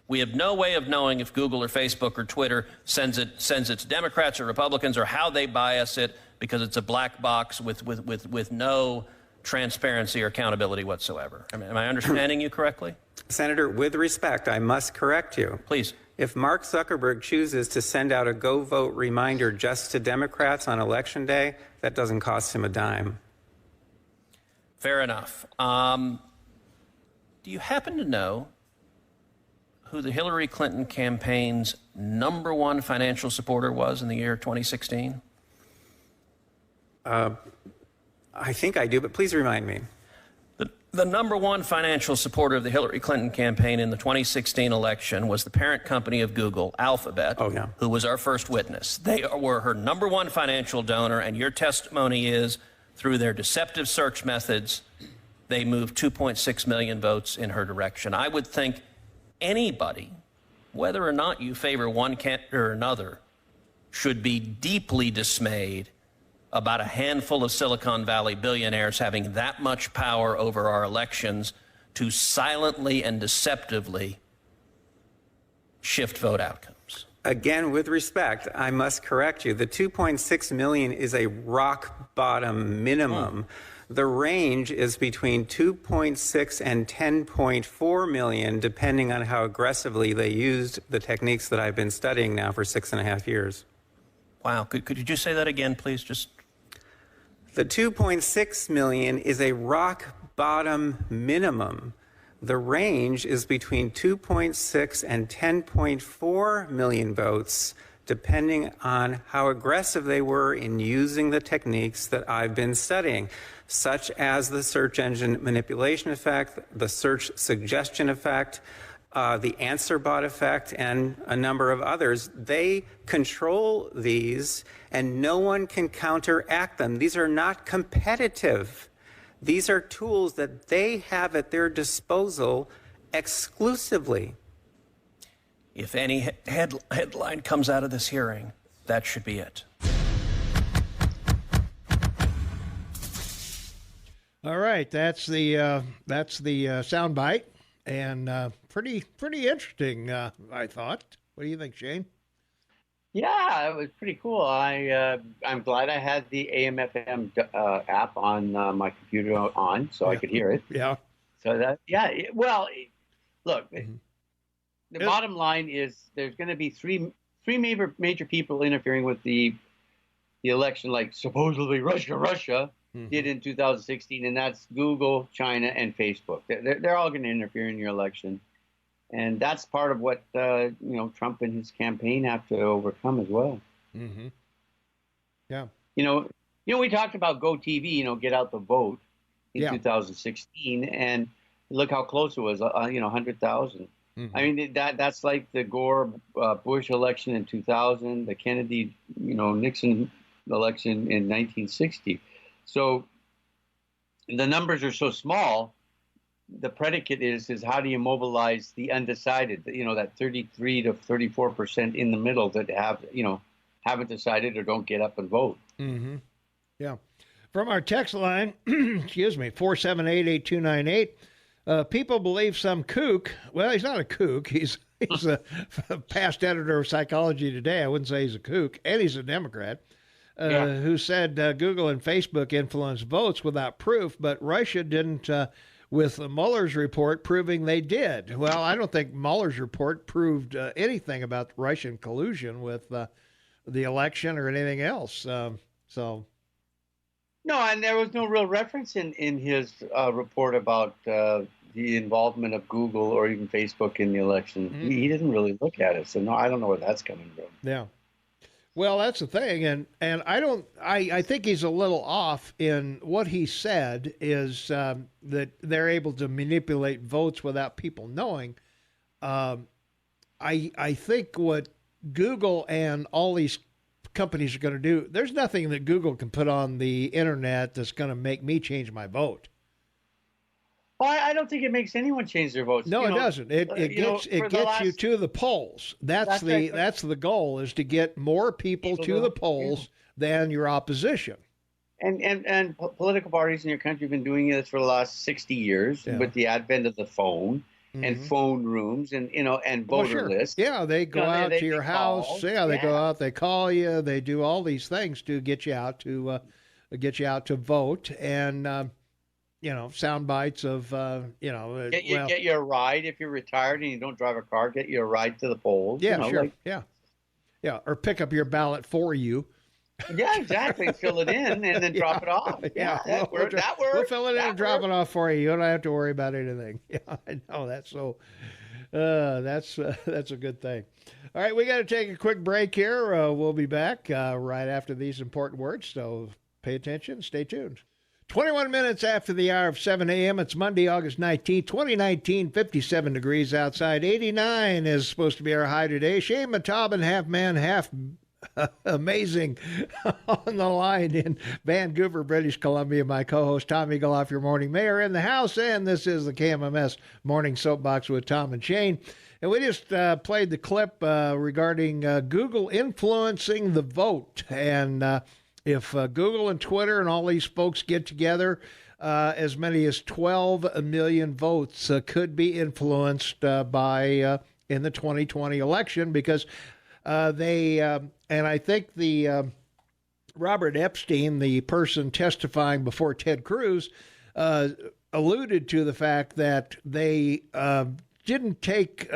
We have no way of knowing if Google or Facebook or Twitter sends it to Democrats or Republicans, or how they bias it, because it's a black box with no transparency or accountability whatsoever. I mean, am I understanding you correctly? Senator, with respect, I must correct you. Please. If Mark Zuckerberg chooses to send out a Go Vote reminder just to Democrats on Election Day, that doesn't cost him a dime. Fair enough. Do you happen to know who the Hillary Clinton campaign's #1 financial supporter was in the year 2016? I think I do, but please remind me. The #1 financial supporter of the Hillary Clinton campaign in the 2016 election was the parent company of Google, Alphabet, who was our first witness. They were her #1 financial donor, and your testimony is, through their deceptive search methods, they moved 2.6 million votes in her direction. I would think anybody, whether or not you favor one candidate or another, should be deeply dismayed about a handful of Silicon Valley billionaires having that much power over our elections to silently and deceptively shift vote outcomes. Again, with respect, I must correct you. The 2.6 million is a rock bottom minimum. The range is between 2.6 and 10.4 million, depending on how aggressively they used the techniques that I've been studying now for 6.5 years. Wow. Could you say that again, please? The 2.6 million is a rock bottom minimum. The range is between 2.6 and 10.4 million votes, depending on how aggressive they were in using the techniques that I've been studying, such as the search engine manipulation effect, the search suggestion effect, the answer bot effect, and a number of others. They control these, and no one can counteract them. These are not competitive. These are tools that they have at their disposal exclusively. If any headline comes out of this hearing, that should be it. All right, that's the soundbite, and pretty interesting. I thought. What do you think, Shane? Yeah, it was pretty cool. I'm glad I had the AM/FM app on my computer on, so I could hear it. Yeah. So look, the bottom line is there's going to be three major people interfering with the election, like supposedly Russia did in 2016, and that's Google, China, and Facebook. They're all going to interfere in your election. And that's part of what Trump and his campaign have to overcome as well. Mm-hmm. Yeah. We talked about GoTV, get out the vote in 2016, and look how close it was. 100,000. Mm-hmm. I mean, that's like the Gore Bush election in 2000, the Kennedy Nixon election in 1960. So the numbers are so small. The predicate is how do you mobilize the undecided, that 33 to 34% in the middle that haven't decided or don't get up and vote. Mm-hmm. Yeah. From our text line, 478-8298, people believe some kook. Well, he's not a kook. He's a past editor of Psychology Today. I wouldn't say he's a kook, and he's a Democrat. Who said Google and Facebook influenced votes without proof, but Russia didn't. With Mueller's report proving they did. Well, I don't think Mueller's report proved anything about Russian collusion with the election or anything else. No, and there was no real reference in his report about the involvement of Google or even Facebook in the election. Mm-hmm. He didn't really look at it, so no, I don't know where that's coming from. Yeah. Well, that's the thing, and I think he's a little off in what he said is that they're able to manipulate votes without people knowing. I think what Google and all these companies are going to do, there's nothing that Google can put on the internet that's going to make me change my vote. Well, I don't think it makes anyone change their votes. No, it doesn't. It gets you to the polls. That's the goal, is to get more people to the polls than your opposition. And political parties in your country have been doing this for the last 60 years with the advent of the phone and phone rooms and voter lists. Yeah, they go out to your house. Calls. They go out. They call you. They do all these things to get you out to vote and. Sound bites of, Get you a ride if you're retired and you don't drive a car. Get you a ride to the polls. Yeah, sure. Yeah, or pick up your ballot for you. Yeah, exactly. Fill it in and then drop it off. Yeah, that works. We'll fill it in and drop it off for you. You don't have to worry about anything. Yeah, I know that's so. That's a good thing. All right, we got to take a quick break here. We'll be back right after these important words. So pay attention. Stay tuned. 21 minutes after the hour of 7 a.m. It's Monday, August 19th, 2019, 57 degrees outside. 89 is supposed to be our high today. Shane Matobin, half man, half amazing, on the line in Vancouver, British Columbia. My co-host, Tom Eagleoff, your morning mayor, in the house. And this is the KMMS Morning Soapbox with Tom and Shane. And we just played the clip regarding Google influencing the vote. And if Google and Twitter and all these folks get together, as many as 12 million votes could be influenced by in the 2020 election, because they and I think the Robert Epstein, the person testifying before Ted Cruz, alluded to the fact that they didn't take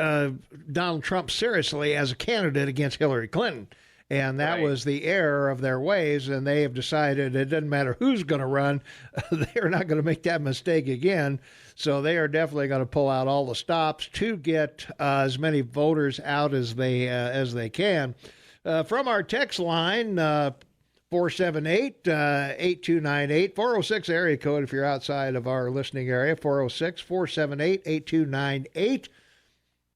Donald Trump seriously as a candidate against Hillary Clinton. And that was the error of their ways, and they have decided it doesn't matter who's going to run, they're not going to make that mistake again. So they are definitely going to pull out all the stops to get as many voters out as they can. From our text line, 478-8298, 406 area code if you're outside of our listening area, 406-478-8298.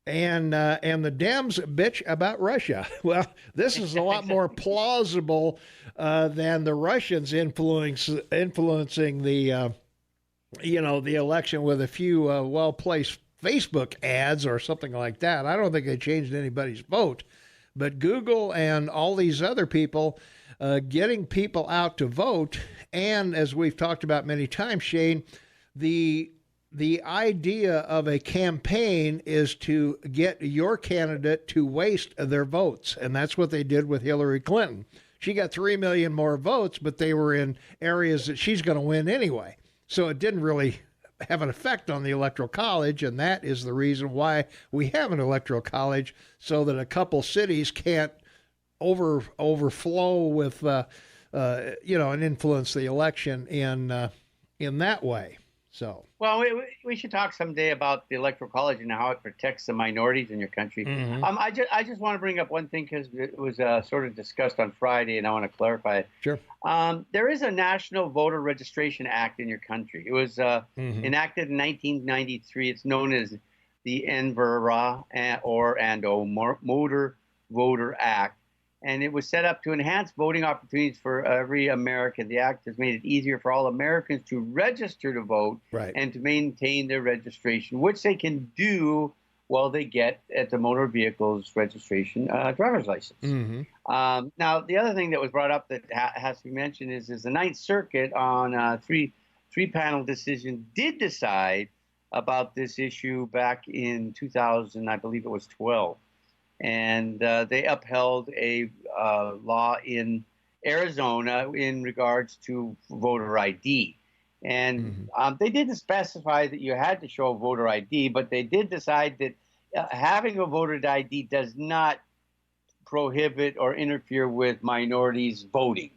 and the Dems bitch about Russia. Well, this is a lot more plausible than the Russians influencing the the election with a few well-placed Facebook ads or something like that. I don't think they changed anybody's vote, but Google and all these other people getting people out to vote, and as we've talked about many times, Shane, the idea of a campaign is to get your candidate to waste their votes, and that's what they did with Hillary Clinton. She got 3 million more votes, but they were in areas that she's going to win anyway. So it didn't really have an effect on the Electoral College, and that is the reason why we have an Electoral College, so that a couple cities can't overflow with, and influence the election in that way. So, well, we should talk someday about the Electoral College and how it protects the minorities in your country. Mm-hmm. I just want to bring up one thing because it was sort of discussed on Friday, and I want to clarify it. Sure. There is a National Voter Registration Act in your country. It was enacted in 1993. It's known as the NVRA or Motor Voter Act. And it was set up to enhance voting opportunities for every American. The act has made it easier for all Americans to register to vote and to maintain their registration, which they can do while they get at the motor vehicles registration driver's license. Mm-hmm. Now, the other thing that was brought up that has to be mentioned is the Ninth Circuit on a three-panel decision did decide about this issue back in 2000, I believe it was 12. And they upheld a law in Arizona in regards to voter ID. And they didn't specify that you had to show voter ID, but they did decide that having a voter ID does not prohibit or interfere with minorities voting.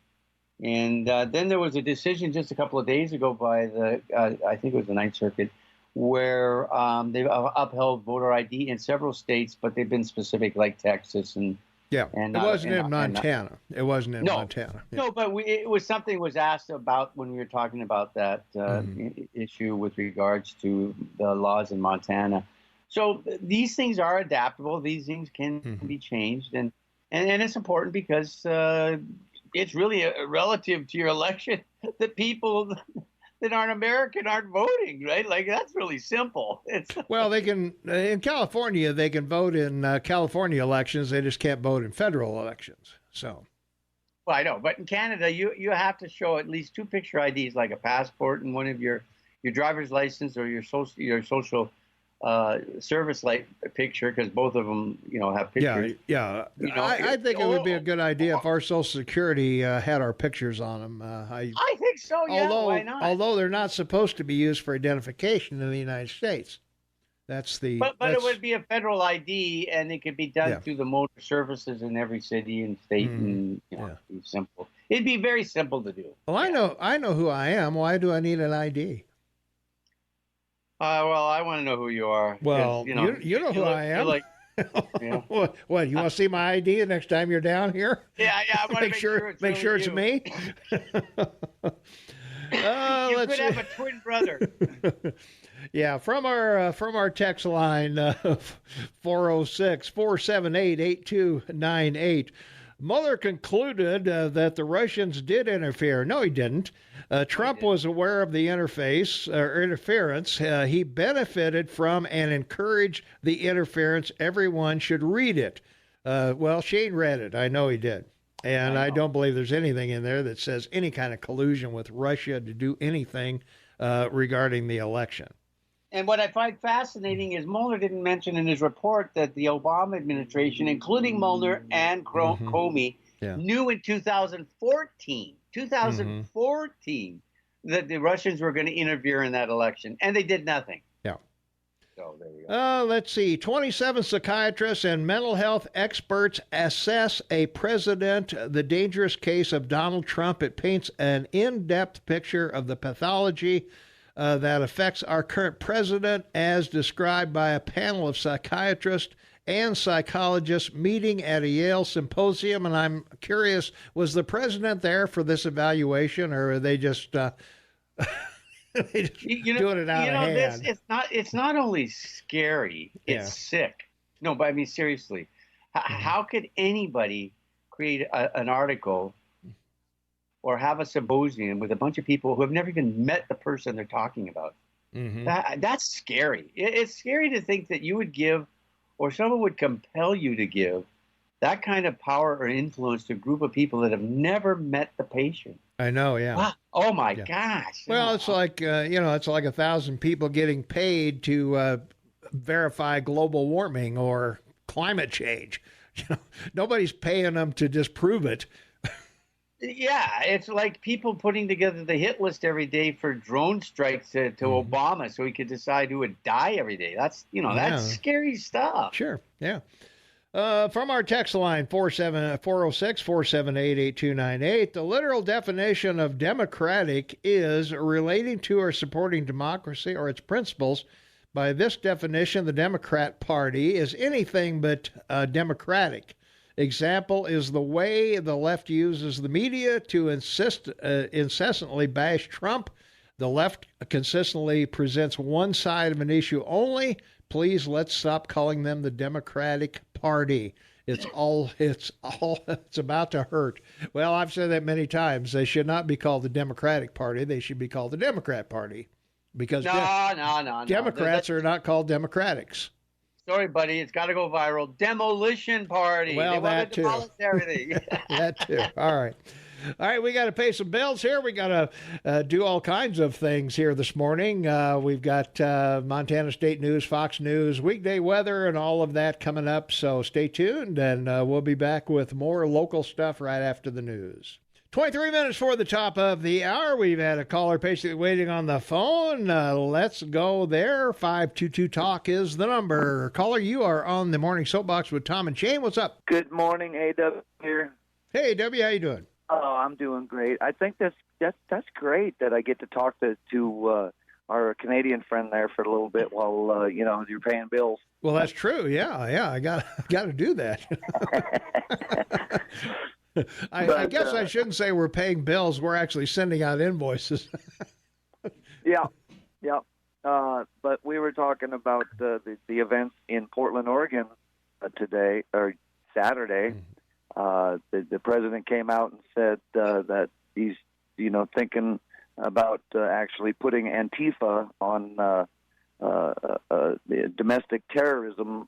And then there was a decision just a couple of days ago by I think it was the Ninth Circuit, where they've upheld voter ID in several states, but they've been specific, like Texas and it wasn't in Montana. It wasn't in Montana. Yeah. No, but it was something was asked about when we were talking about that issue with regards to the laws in Montana. So these things are adaptable. These things can be changed, and it's important because it's really relative to your election that people that aren't American aren't voting, right? Like, that's really simple. Well, they can, in California, they can vote in California elections. They just can't vote in federal elections. So, well, I know, but in Canada, you have to show at least two picture IDs, like a passport and one of your driver's license or your social service light picture, because both of them, have pictures. Yeah. I think it would be a good idea if our Social Security had our pictures on them. I think so. Yeah, why not? Although they're not supposed to be used for identification in the United States. But it would be a federal ID, and it could be done through the motor services in every city and state, and it'd be simple. It'd be very simple to do. Well, I know who I am. Why do I need an ID? Well, I want to know who you are. Well, you know who I am. What? You want to see my ID the next time you're down here? Yeah. I want to make sure it's me. You could have a twin brother. Yeah, from our text line 406-478-8298. Mueller concluded that the Russians did interfere. No, he didn't. Trump was aware of the interference. He benefited from and encouraged the interference. Everyone should read it. Well, Shane read it. I know he did. And I don't believe there's anything in there that says any kind of collusion with Russia to do anything regarding the election. And what I find fascinating is Mueller didn't mention in his report that the Obama administration, including Mueller and Comey, knew in 2014, that the Russians were going to interfere in that election, and they did nothing. Yeah. So there you go. Let's see. 27 psychiatrists and mental health experts assess a president, the dangerous case of Donald Trump. It paints an in-depth picture of the pathology that affects our current president, as described by a panel of psychiatrists and psychologists meeting at a Yale symposium. And I'm curious, was the president there for this evaluation, or are they just, doing it out of hand? It's not only scary, it's sick. No, but I mean, seriously, how could anybody create an article or have a symposium with a bunch of people who have never even met the person they're talking about? Mm-hmm. That's scary. It's scary to think that you would give, or someone would compel you to give, that kind of power or influence to a group of people that have never met the patient. I know, yeah. Wow. Oh my gosh. Well, it's like it's like 1,000 people getting paid to verify global warming or climate change. Nobody's paying them to disprove it. Yeah, it's like people putting together the hit list every day for drone strikes to Obama so he could decide who would die every day. That's, that's scary stuff. Sure, yeah. From our text line, 406-478-8298, the literal definition of democratic is relating to or supporting democracy or its principles. By this definition, the Democrat Party is anything but democratic. Example is the way the left uses the media to incessantly bash Trump. The left consistently presents one side of an issue only. Please, let's stop calling them the Democratic Party. It's about to hurt. Well, I've said that many times. They should not be called the Democratic Party. They should be called the Democrat Party, because no. Democrats are not called Democrats. Sorry, buddy. It's got to go viral. Demolition Party. Well, they want to demolish everything. That too. All right. We got to pay some bills here. We got to do all kinds of things here this morning. We've got Montana State News, Fox News, weekday weather, and all of that coming up. So stay tuned, and we'll be back with more local stuff right after the news. 23 minutes for the top of the hour. We've had a caller patiently waiting on the phone. Let's go there. 522-TALK is the number. Caller, you are on the Morning Soapbox with Tom and Shane. What's up? Good morning, A.W. here. Hey, W, how you doing? Oh, I'm doing great. I think that's great that I get to talk to our Canadian friend there for a little bit while you're paying bills. Well, that's true. Yeah. I got to do that. I guess I shouldn't say we're paying bills. We're actually sending out invoices. Yeah. But we were talking about the events in Portland, Oregon today or Saturday. The president came out and said that he's thinking about actually putting Antifa on the domestic terrorism.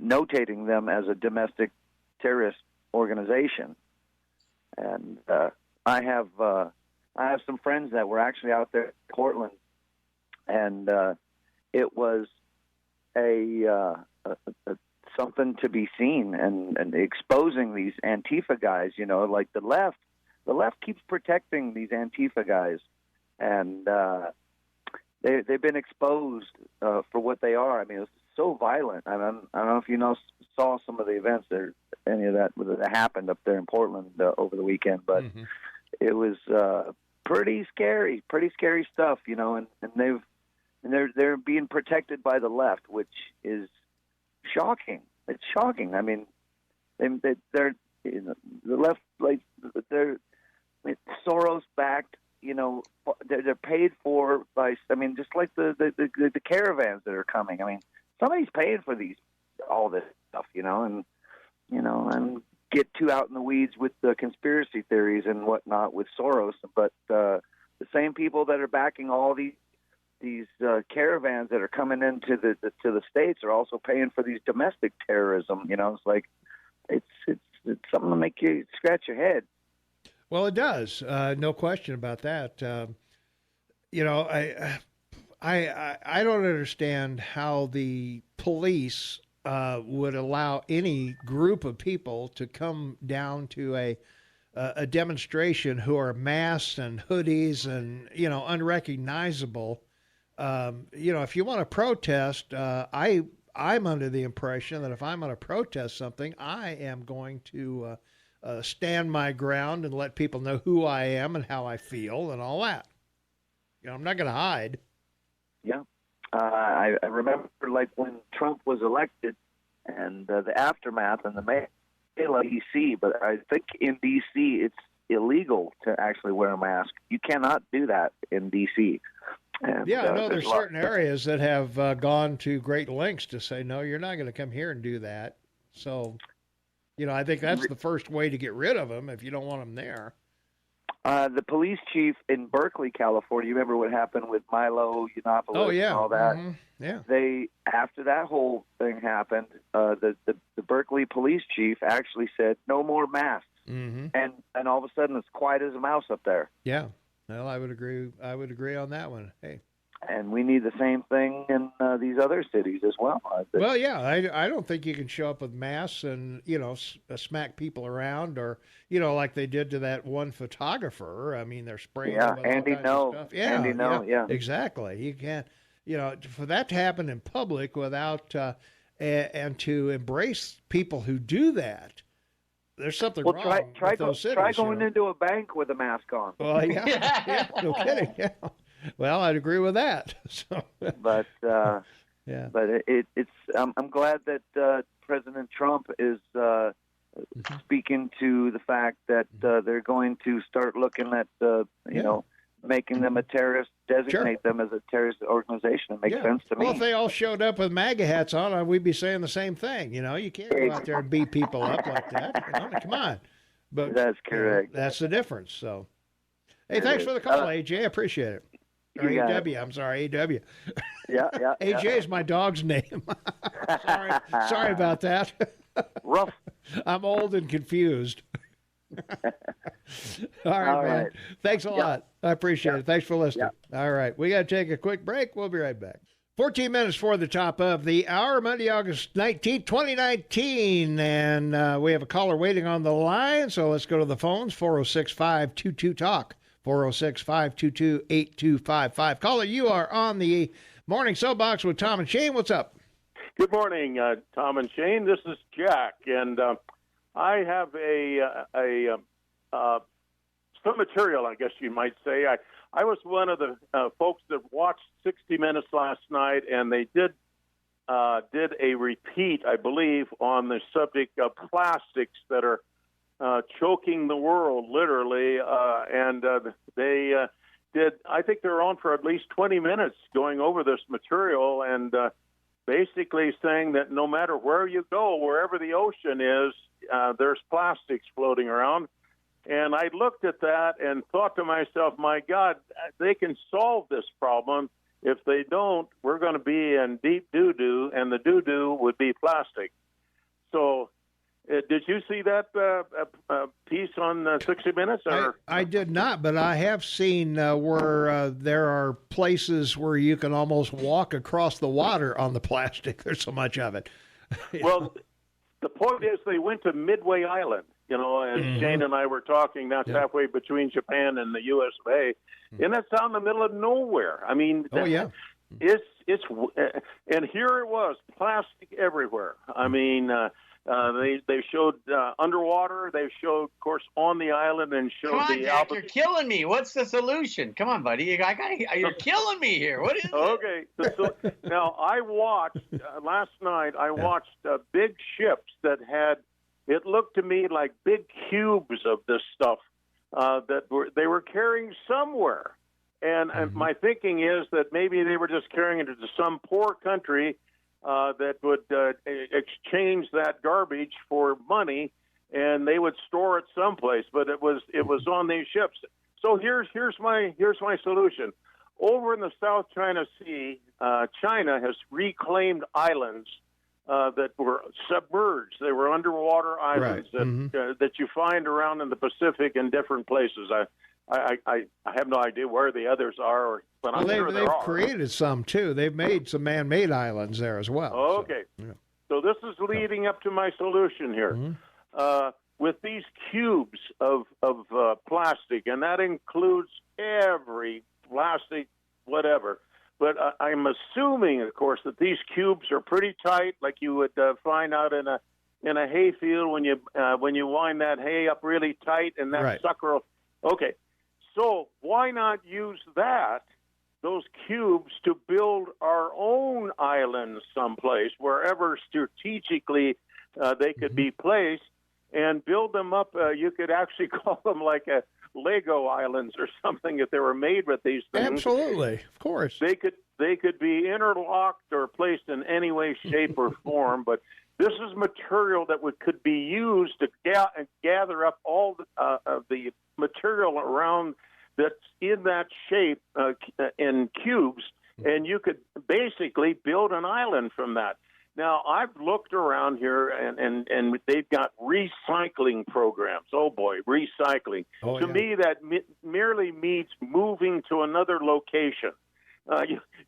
Notating them as a domestic terrorist organization. And I have some friends that were actually out there in Portland, and it was a something to be seen, and exposing these Antifa guys. Like the left keeps protecting these Antifa guys, and they've been exposed for what they are. I mean, it's so violent. I don't know if saw some of the events or any of that happened up there in Portland over the weekend, but it was pretty scary stuff, and they're being protected by the left, which is shocking. It's shocking. I mean, they're the left, like they're Soros backed. They're paid for by. I mean, just like the caravans that are coming. I mean, somebody's paying for all this stuff, and get too out in the weeds with the conspiracy theories and whatnot with Soros. But the same people that are backing all these caravans that are coming into the States are also paying for these domestic terrorism. It's like it's something to make you scratch your head. Well, it does. No question about that. I don't understand how the police would allow any group of people to come down to a demonstration who are masked and hoodies and unrecognizable. If you want to protest, I'm under the impression that if I'm going to protest something, I am going to stand my ground and let people know who I am and how I feel and all that. I'm not going to hide. Yeah. I remember like when Trump was elected and the aftermath and the mail in D.C., but I think in D.C. it's illegal to actually wear a mask. You cannot do that in D.C. And, yeah, I know there's certain areas that have gone to great lengths to say, no, you're not going to come here and do that. So, I think that's the first way to get rid of them if you don't want them there. The police chief in Berkeley, California, you remember what happened with Milo Yiannopoulos and all that? Mm-hmm. Yeah. They, after that whole thing happened, the Berkeley police chief actually said, no more masks. Mm-hmm. And all of a sudden it's quiet as a mouse up there. Yeah. Well, I would agree on that one. Hey. And we need the same thing in these other cities as well. Well, yeah, I don't think you can show up with masks and, smack people around or, like they did to that one photographer. I mean, they're spraying them with Andy all kinds of stuff. Yeah, Andy No, yeah. Exactly. You can't, for that to happen in public without, and to embrace people who do that, there's something wrong with those cities. Try going into a bank with a mask on. Well, yeah, no kidding, yeah. Well, I'd agree with that. So, but yeah, but it's. I'm glad that President Trump is speaking to the fact that they're going to start looking at making them a terrorist, designate them as a terrorist organization. It makes sense to me. Well, if they all showed up with MAGA hats on, we'd be saying the same thing. You can't go out there and beat people up like that. Come on. But that's correct. That's the difference. So, hey, thanks for the call, AJ. I appreciate it. Or AW. I'm sorry, AW. Yeah. AJ is my dog's name. Sorry about that. Rough. I'm old and confused. All right, man. Thanks a lot. I appreciate it. Thanks for listening. All right. We got to take a quick break. We'll be right back. 14 minutes for the top of the hour, Monday, August 19th, 2019. And we have a caller waiting on the line. So let's go to the phones, 406-522-TALK. 406-522-8255. Caller, you are on the Morning Soapbox with Tom and Shane. What's up? Good morning, Tom and Shane. This is Jack, and I have some material, I guess you might say. I was one of the folks that watched 60 Minutes last night, and they did a repeat, I believe, on the subject of plastics that are choking the world, literally, and they did. I think they're on for at least 20 minutes going over this material and basically saying that no matter where you go, wherever the ocean is, there's plastics floating around. And I looked at that and thought to myself, my God, they can solve this problem. If they don't, we're going to be in deep doo-doo, and the doo-doo would be plastic. So did you see that piece on 60 Minutes? Or? I did not, but I have seen where there are places where you can almost walk across the water on the plastic. There's so much of it. Well, the point is they went to Midway Island, and Shane and I were talking. That's halfway between Japan and the U.S. of A. And that's out in the middle of nowhere. I mean, it's and here it was, plastic everywhere. I mean, they showed underwater. They showed, of course, on the island, and showed Jack, you're killing me. What's the solution? Come on, buddy. You're killing me here. What is it? Okay. So, now, I watched last night. I watched big ships that had. It looked to me like big cubes of this stuff that they were carrying somewhere. And my thinking is that maybe they were just carrying it to some poor country that would exchange that garbage for money, and they would store it someplace. But it was on these ships. So here's my solution. Over in the South China Sea, China has reclaimed islands that were submerged. They were underwater islands that you find around in the Pacific in different places. I have no idea where the others are, but I'm sure there are. They've created some too. They've made some man-made islands there as well. Okay, so this is leading up to my solution here. With these cubes of plastic, and that includes every plastic, whatever. But I'm assuming, of course, that these cubes are pretty tight, like you would find out in a hay field when you wind that hay up really tight, and that sucker. Okay, so why not use those cubes, to build our own islands someplace, wherever strategically they could be placed, and build them up. You could actually call them like a Lego islands or something if they were made with these things. Absolutely, of course. They could be interlocked or placed in any way, shape, or form. But this is material that could be used to gather up all of the material around that's in that shape in cubes, and you could basically build an island from that. Now, I've looked around here, and they've got recycling programs. Oh, boy, recycling. To me, that merely means moving to another location.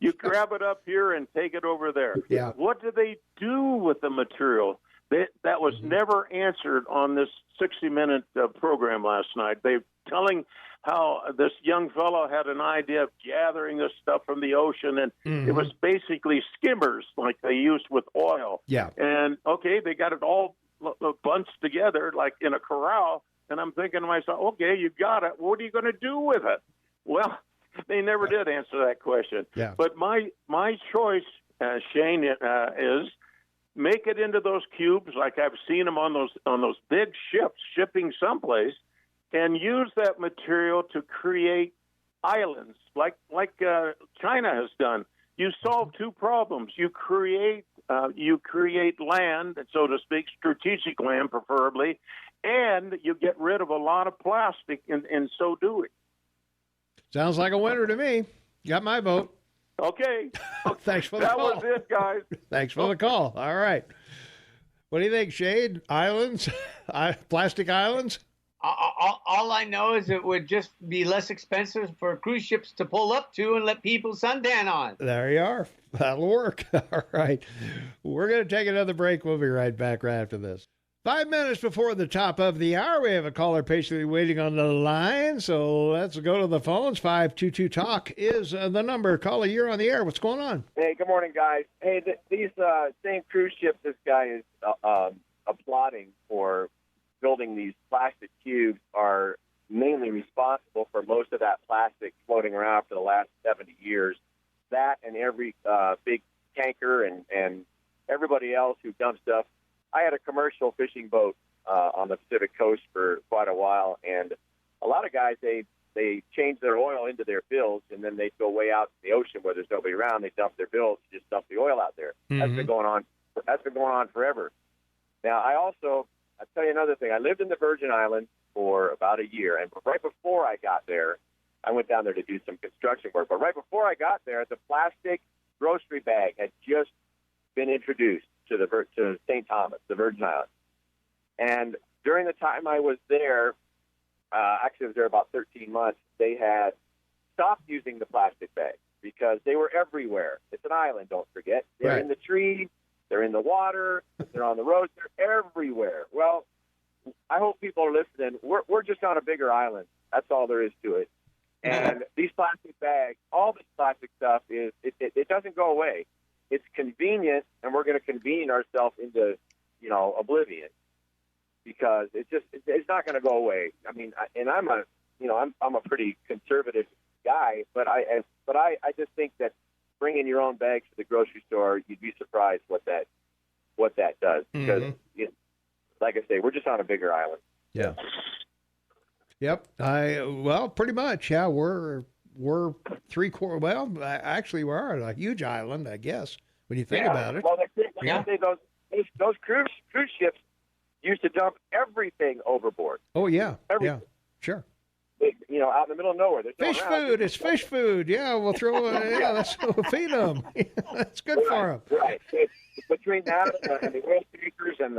You grab it up here and take it over there. Yeah. What do they do with the material? That was never answered on this 60-minute program last night. They're telling how this young fellow had an idea of gathering this stuff from the ocean, and it was basically skimmers like they used with oil. Yeah. And, okay, they got it all bunched together like in a corral, and I'm thinking to myself, okay, you got it. What are you going to do with it? Well, they never did answer that question. Yeah. But my choice, Shane, is make it into those cubes like I've seen them on those big ships shipping someplace, and use that material to create islands like China has done. You solve two problems. You create land, so to speak, strategic land preferably, and you get rid of a lot of plastic in so doing. Sounds like a winner to me. Got my vote. Okay. Thanks for the call. That was it, guys. Thanks for the call. All right. What do you think, Shade? Islands? Plastic islands? All I know is it would just be less expensive for cruise ships to pull up to and let people suntan on. There you are. That'll work. All right. We're going to take another break. We'll be right back right after this. 5 minutes before the top of the hour, we have a caller patiently waiting on the line. So let's go to the phones. 522-TALK is the number. Caller, you're on the air. What's going on? Hey, good morning, guys. Hey, these same cruise ships this guy is applauding for building these plastic cubes are mainly responsible for most of that plastic floating around for the last 70 years. That and every big tanker and everybody else who dumps stuff. I had a commercial fishing boat on the Pacific coast for quite a while, and a lot of guys, they change their oil into their bills, and then they go way out in the ocean where there's nobody around. They dump their bills, just dump the oil out there. That's been going on. That's been going on forever. Now, I'll tell you another thing. I lived in the Virgin Islands for about a year, and right before I got there, I went down there to do some construction work. But right before I got there, the plastic grocery bag had just been introduced to St. Thomas, the Virgin Islands. And during the time I was there, actually I was there about 13 months, they had stopped using the plastic bag because they were everywhere. It's an island, don't forget. They're in the trees, they're in the water, they're on the roads, they're everywhere. Well, I hope people are listening. We're just on a bigger island. That's all there is to it. And these plastic bags, all this plastic stuff, it doesn't go away. It's convenient, and we're going to convene ourselves into, oblivion because it's not going to go away. I mean, I'm a pretty conservative guy, but I just think that bringing your own bags to the grocery store, you'd be surprised what that does because, like I say, we're just on a bigger island. Yeah. Yep. Pretty much. Yeah, we're 3/4. Well, actually, we're on a huge island, I guess, when you think about it. Well, I say those cruise ships used to dump everything overboard. Oh yeah. Everything. Yeah. Sure. Out in the middle of nowhere. There's fish food. It's fish food. Yeah, we'll throw. We'll feed them. That's good for them. Right. Between that and the oil tankers and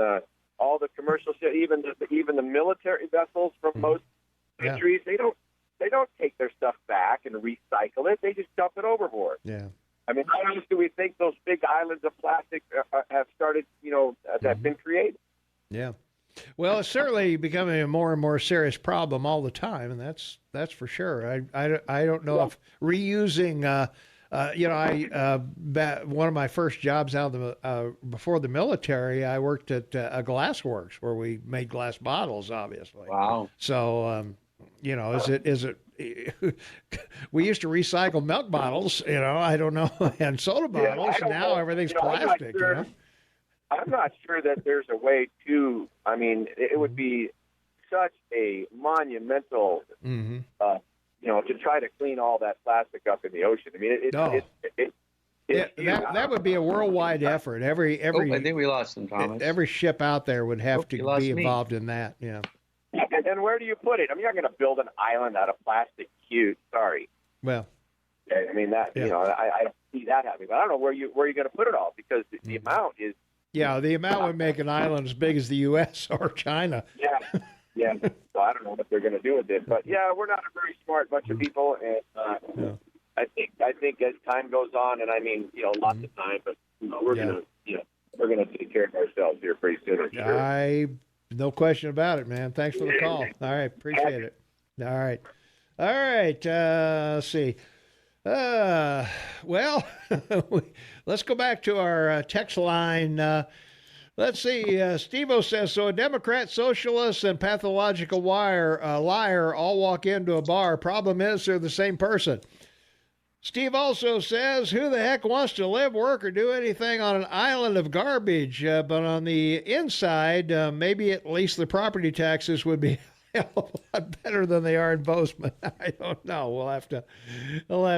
all the commercial ships, even the military vessels from most countries, they don't take their stuff back and recycle it. They just dump it overboard. Yeah. I mean, how else do we think those big islands of plastic have started? Have been created? Yeah. Well, it's certainly becoming a more and more serious problem all the time, and that's for sure. I don't know if reusing. One of my first jobs out of before the military, I worked at a glass works where we made glass bottles, obviously. Wow. So, is it? We used to recycle milk bottles, I don't know, and soda bottles, and now everything's plastic. I'm not sure that there's a way to. I mean, it would be such a monumental, to try to clean all that plastic up in the ocean. I mean, that would be a worldwide effort. Every I think we lost him, Thomas. Every ship out there would have to be involved in that. Yeah. And where do you put it? I mean, you're not going to build an island out of plastic cubes. Sorry. Well. I mean that I don't see that happening. But I don't know where you're going to put it all because the amount is. Yeah, the amount would make an island as big as the U.S. or China. Yeah. So I don't know what they're going to do with it, but yeah, we're not a very smart bunch of people, and I think as time goes on, and I mean, lots of time, but we're going to take care of ourselves here pretty soon. Sure. No question about it, man. Thanks for the call. All right, appreciate it. All right. Let's see. Well, let's go back to our text line. Let's see. Steve-O says, so a Democrat, socialist, and pathological liar all walk into a bar. Problem is they're the same person. Steve also says, who the heck wants to live, work, or do anything on an island of garbage? But on the inside, maybe at least the property taxes would be a lot better than they are in Bozeman. I don't know. We'll have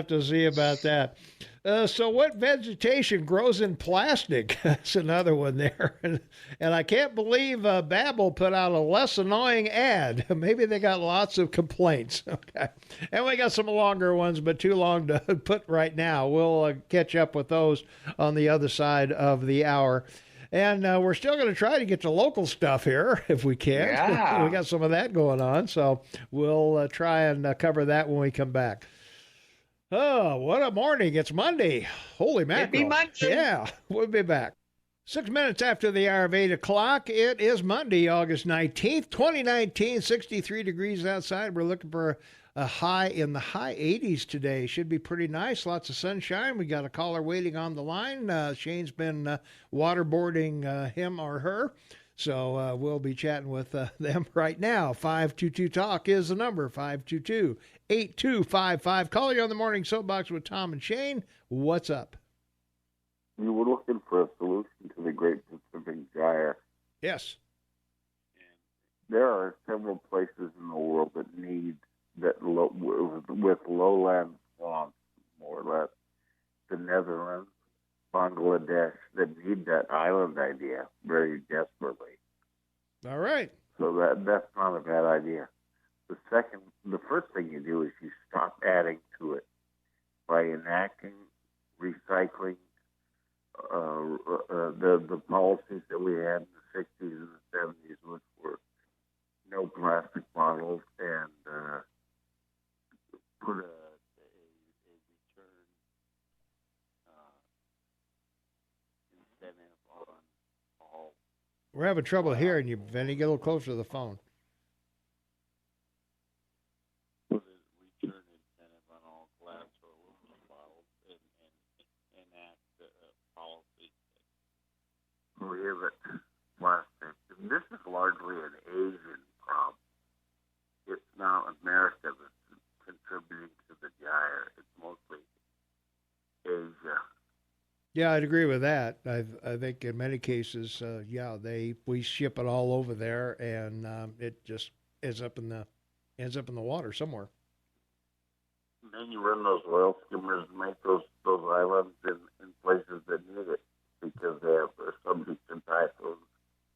to see about that. So what vegetation grows in plastic? That's another one there. And I can't believe Babel put out a less annoying ad. Maybe they got lots of complaints. Okay. And we got some longer ones, but too long to put right now. We'll catch up with those on the other side of the hour. And we're still going to try to get to local stuff here if we can. Yeah. We got some of that going on. So we'll try and cover that when we come back. Oh, what a morning. It's Monday. Holy mackerel. It'd be Monday. Yeah, we'll be back. 6 minutes after the hour of 8 o'clock. It is Monday, August 19th, 2019, 63 degrees outside. We're looking for a high in the high 80s today. Should be pretty nice. Lots of sunshine. We got a caller waiting on the line. Shane's been waterboarding him or her. So we'll be chatting with them right now. 522-TALK is the number, 522-8255. Call you on the Morning Soapbox with Tom and Shane. What's up? You were looking for a solution to the Great Pacific Gyre. Yes. There are several places in the world that need that with lowland swamps, more or less. The Netherlands, Bangladesh, that need that island idea very desperately. All right. So that's not a bad idea. The first thing you do is you stop adding to it by enacting recycling. The policies that we had in the 60s and the 70s, which were no plastic bottles and put a return incentive on all. We're having trouble hearing you, Vinny. Get a little closer to the phone. Put a return incentive on all glass or aluminum bottles and enact policies that prohibit plastic. And this is largely an Asian problem. It's not America that's contributing to the gyre. It's mostly Asia. Yeah, I'd agree with that. I think in many cases, we ship it all over there, and it just ends up in the water somewhere. And then you run those oil skimmers and make those islands in places that need it because they're subject to typhoons,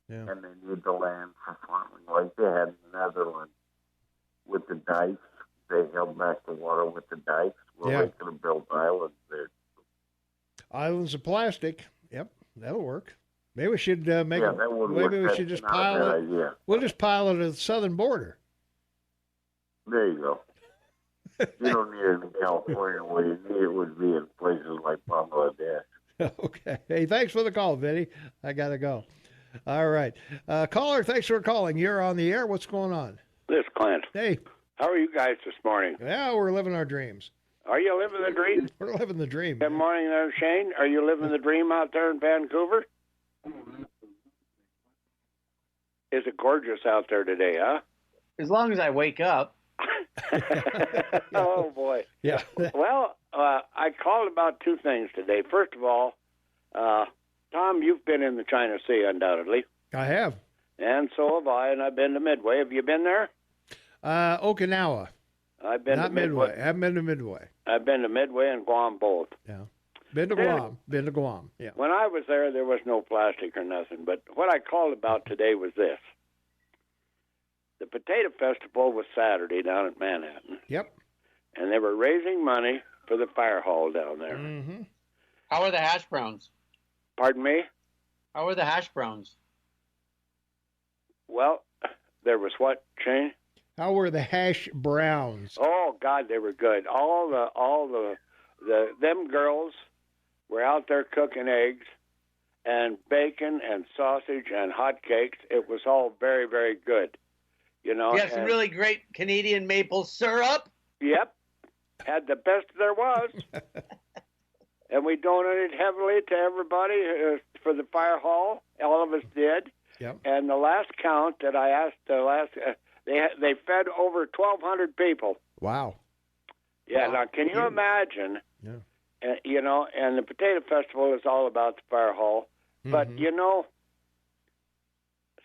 and they need the land for farming, like they had in the Netherlands with the dikes. They held back the water with the dikes. Well, they could have built islands there. Islands of plastic. Yep, that'll work. Maybe we should make it. Maybe we should just pile it. Idea. We'll just pile it at the southern border. There you go. You don't need it in California. Where you need it would be in places like Bangladesh. Okay. Hey, thanks for the call, Vinny. I got to go. All right. Caller, thanks for calling. You're on the air. What's going on? This is Clint. Hey. How are you guys this morning? Yeah, we're living our dreams. Are you living the dream? We're living the dream. Good morning there, Shane. Are you living the dream out there in Vancouver? Is it gorgeous out there today, huh? As long as I wake up. Oh, boy. Yeah. Well, I called about two things today. First of all, Tom, you've been in the China Sea, undoubtedly. I have. And so have I, and I've been to Midway. Have you been there? Okinawa. I've been Not to Midway. I haven't been to Midway. I've been to Midway and Guam both. Yeah. Been to Guam. Been to Guam. Yeah. When I was there was no plastic or nothing. But what I called about today was this. The Potato Festival was Saturday down at Manhattan. Yep. And they were raising money for the fire hall down there. Mm-hmm. How are the hash browns? Pardon me? How are the hash browns? Well, there was what, Shane? How were the hash browns? Oh God, they were good. All the them girls were out there cooking eggs and bacon and sausage and hot cakes. It was all very, very good. You know. You have some really great Canadian maple syrup. Yep, had the best there was. And we donated heavily to everybody for the fire hall. All of us did. Yep. And the last count that I asked, they fed over 1,200 people. Wow. Yeah. Wow. Now, can you imagine? Yeah. You know, and the Potato Festival is all about the fire hall. Mm-hmm. But you know,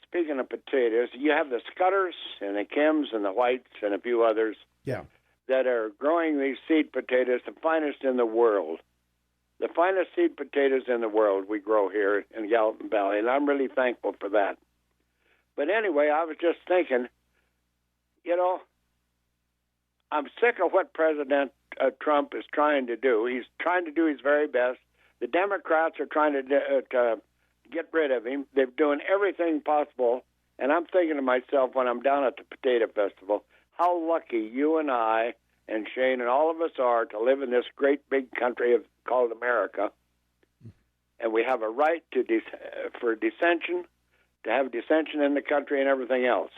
speaking of potatoes, you have the Scudders and the Kims and the Whites and a few others. Yeah. That are growing these seed potatoes, the finest in the world. The finest seed potatoes in the world we grow here in Gallatin Valley, and I'm really thankful for that. But anyway, I was just thinking, you know, I'm sick of what President Trump is trying to do. He's trying to do his very best. The Democrats are trying to get rid of him. They're doing everything possible. And I'm thinking to myself when I'm down at the Potato Festival, how lucky you and I and Shane and all of us are to live in this great big country called America. And we have a right to for dissension, to have dissension in the country and everything else.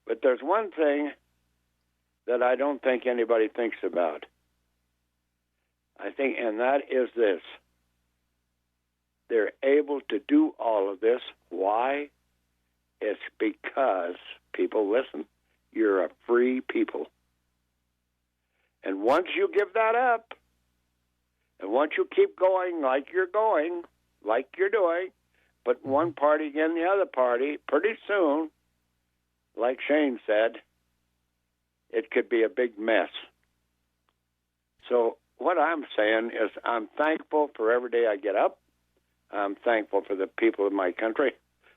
But there's one thing that I don't think anybody thinks about. I think, and that is this. They're able to do all of this. Why? It's because, people, listen, you're a free people. And once you give that up, and once you keep going like you're doing, but one party against the other party, pretty soon, like Shane said, it could be a big mess. So what I'm saying is I'm thankful for every day I get up. I'm thankful for the people of my country.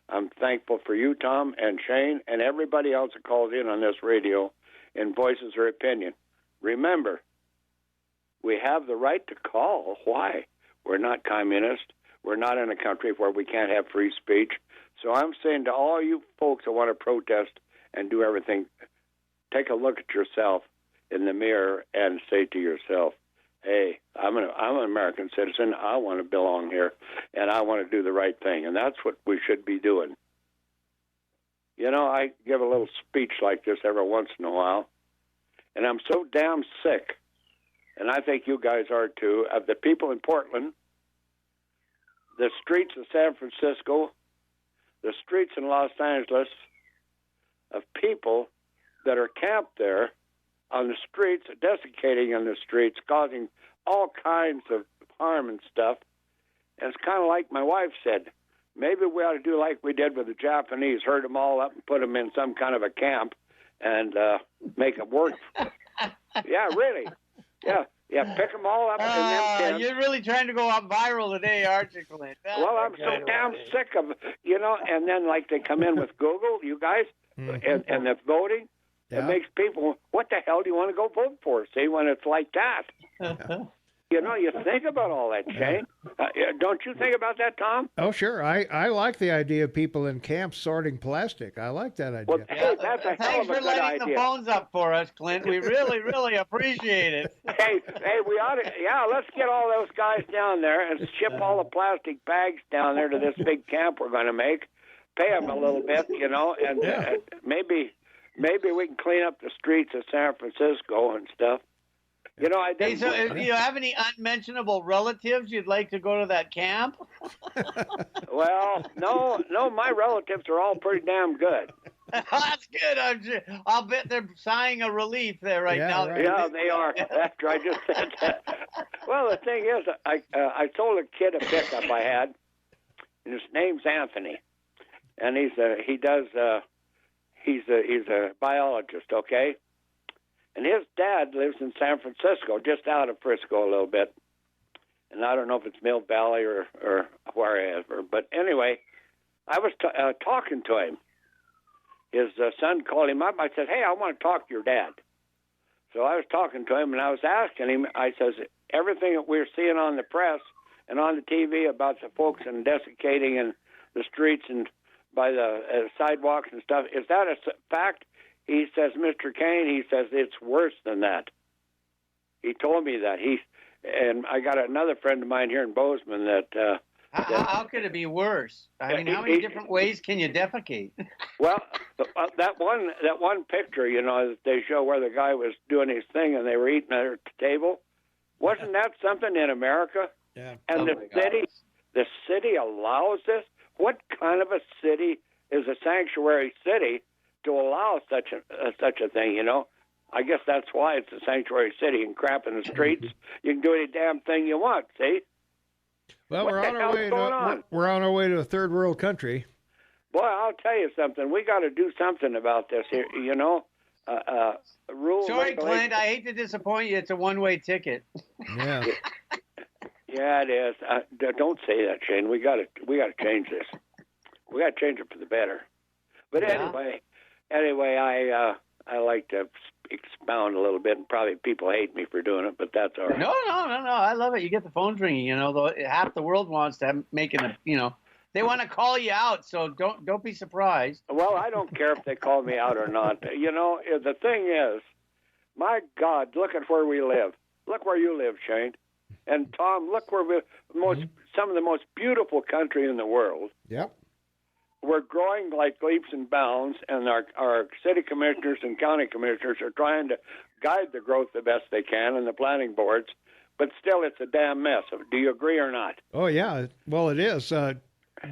I'm thankful for you, Tom, and Shane, and everybody else that calls in on this radio and voices their opinion. Remember, we have the right to call. Why? We're not communist. We're not in a country where we can't have free speech. So I'm saying to all you folks that want to protest and do everything, take a look at yourself in the mirror and say to yourself, hey, I'm an American citizen. I want to belong here, and I want to do the right thing. And that's what we should be doing. You know, I give a little speech like this every once in a while, and I'm so damn sick, and I think you guys are too, of the people in Portland, the streets of San Francisco, the streets in Los Angeles, of people that are camped there on the streets, desiccating on the streets, causing all kinds of harm and stuff. And it's kind of like my wife said, maybe we ought to do like we did with the Japanese, herd them all up and put them in some kind of a camp and make it work. Yeah, really. Yeah, pick them all up in them camps. You're really trying to go up viral today, aren't you, Clint? Well, I'm so damn sick of, and then like they come in with Google, you guys, and the voting. Yeah. It makes people, what the hell do you want to go vote for? See, when it's like that. You think about all that, Shane. Don't you think about that, Tom? Oh, sure. I like the idea of people in camps sorting plastic. I like that idea. Well, hey, that's a hell of a good idea. Thanks for letting the phones up for us, Clint. We really, really appreciate it. Hey, we ought to, let's get all those guys down there and ship all the plastic bags down there to this big camp we're going to make. Pay them a little bit, and maybe we can clean up the streets of San Francisco and stuff. I didn't. So, do you have any unmentionable relatives you'd like to go to that camp? Well, no, my relatives are all pretty damn good. That's good. I'll bet they're sighing a relief there right now. Right. Yeah, they are. After I just said that. Well, the thing is, I sold a kid a pickup I had, and his name's Anthony, and he's a biologist, okay? And his dad lives in San Francisco, just out of Frisco a little bit. And I don't know if it's Mill Valley or wherever. But anyway, I was talking to him. His son called him up. I said, hey, I want to talk to your dad. So I was talking to him, and I was asking him, I says, everything that we're seeing on the press and on the TV about the folks and desiccating in the streets and by the sidewalks and stuff, is that a fact? He says, Mr. Kane, he says, it's worse than that. He told me that. And I got another friend of mine here in Bozeman that... how could it be worse? I mean, how many different ways can you defecate? Well, that one picture, you know, they show where the guy was doing his thing and they were eating at the table. Wasn't that something in America? Yeah. And the city allows this? What kind of a city is a sanctuary city to allow such a thing, you know? I guess that's why it's a sanctuary city and crap in the streets. You can do any damn thing you want, see? Well, we're on our way to a third world country. Boy, I'll tell you something. We got to do something about this here, you know? Rules. Sorry, Clint, I hate to disappoint you. It's a one-way ticket. Yeah. Yeah, it is. Don't say that, Shane. We got to change this. We got to change it for the better. But anyway, I like to expound a little bit, and probably people hate me for doing it, but that's all right. No. I love it. You get the phones ringing. You know, though half the world wants to they want to call you out. So don't be surprised. Well, I don't care if they call me out or not. You know, the thing is, my God, look at where we live. Look where you live, Shane. And Tom, look where some of the most beautiful country in the world. Yep. We're growing like leaps and bounds, and our city commissioners and county commissioners are trying to guide the growth the best they can, and the planning boards. But still, it's a damn mess. Do you agree or not? Oh yeah. Well, it is.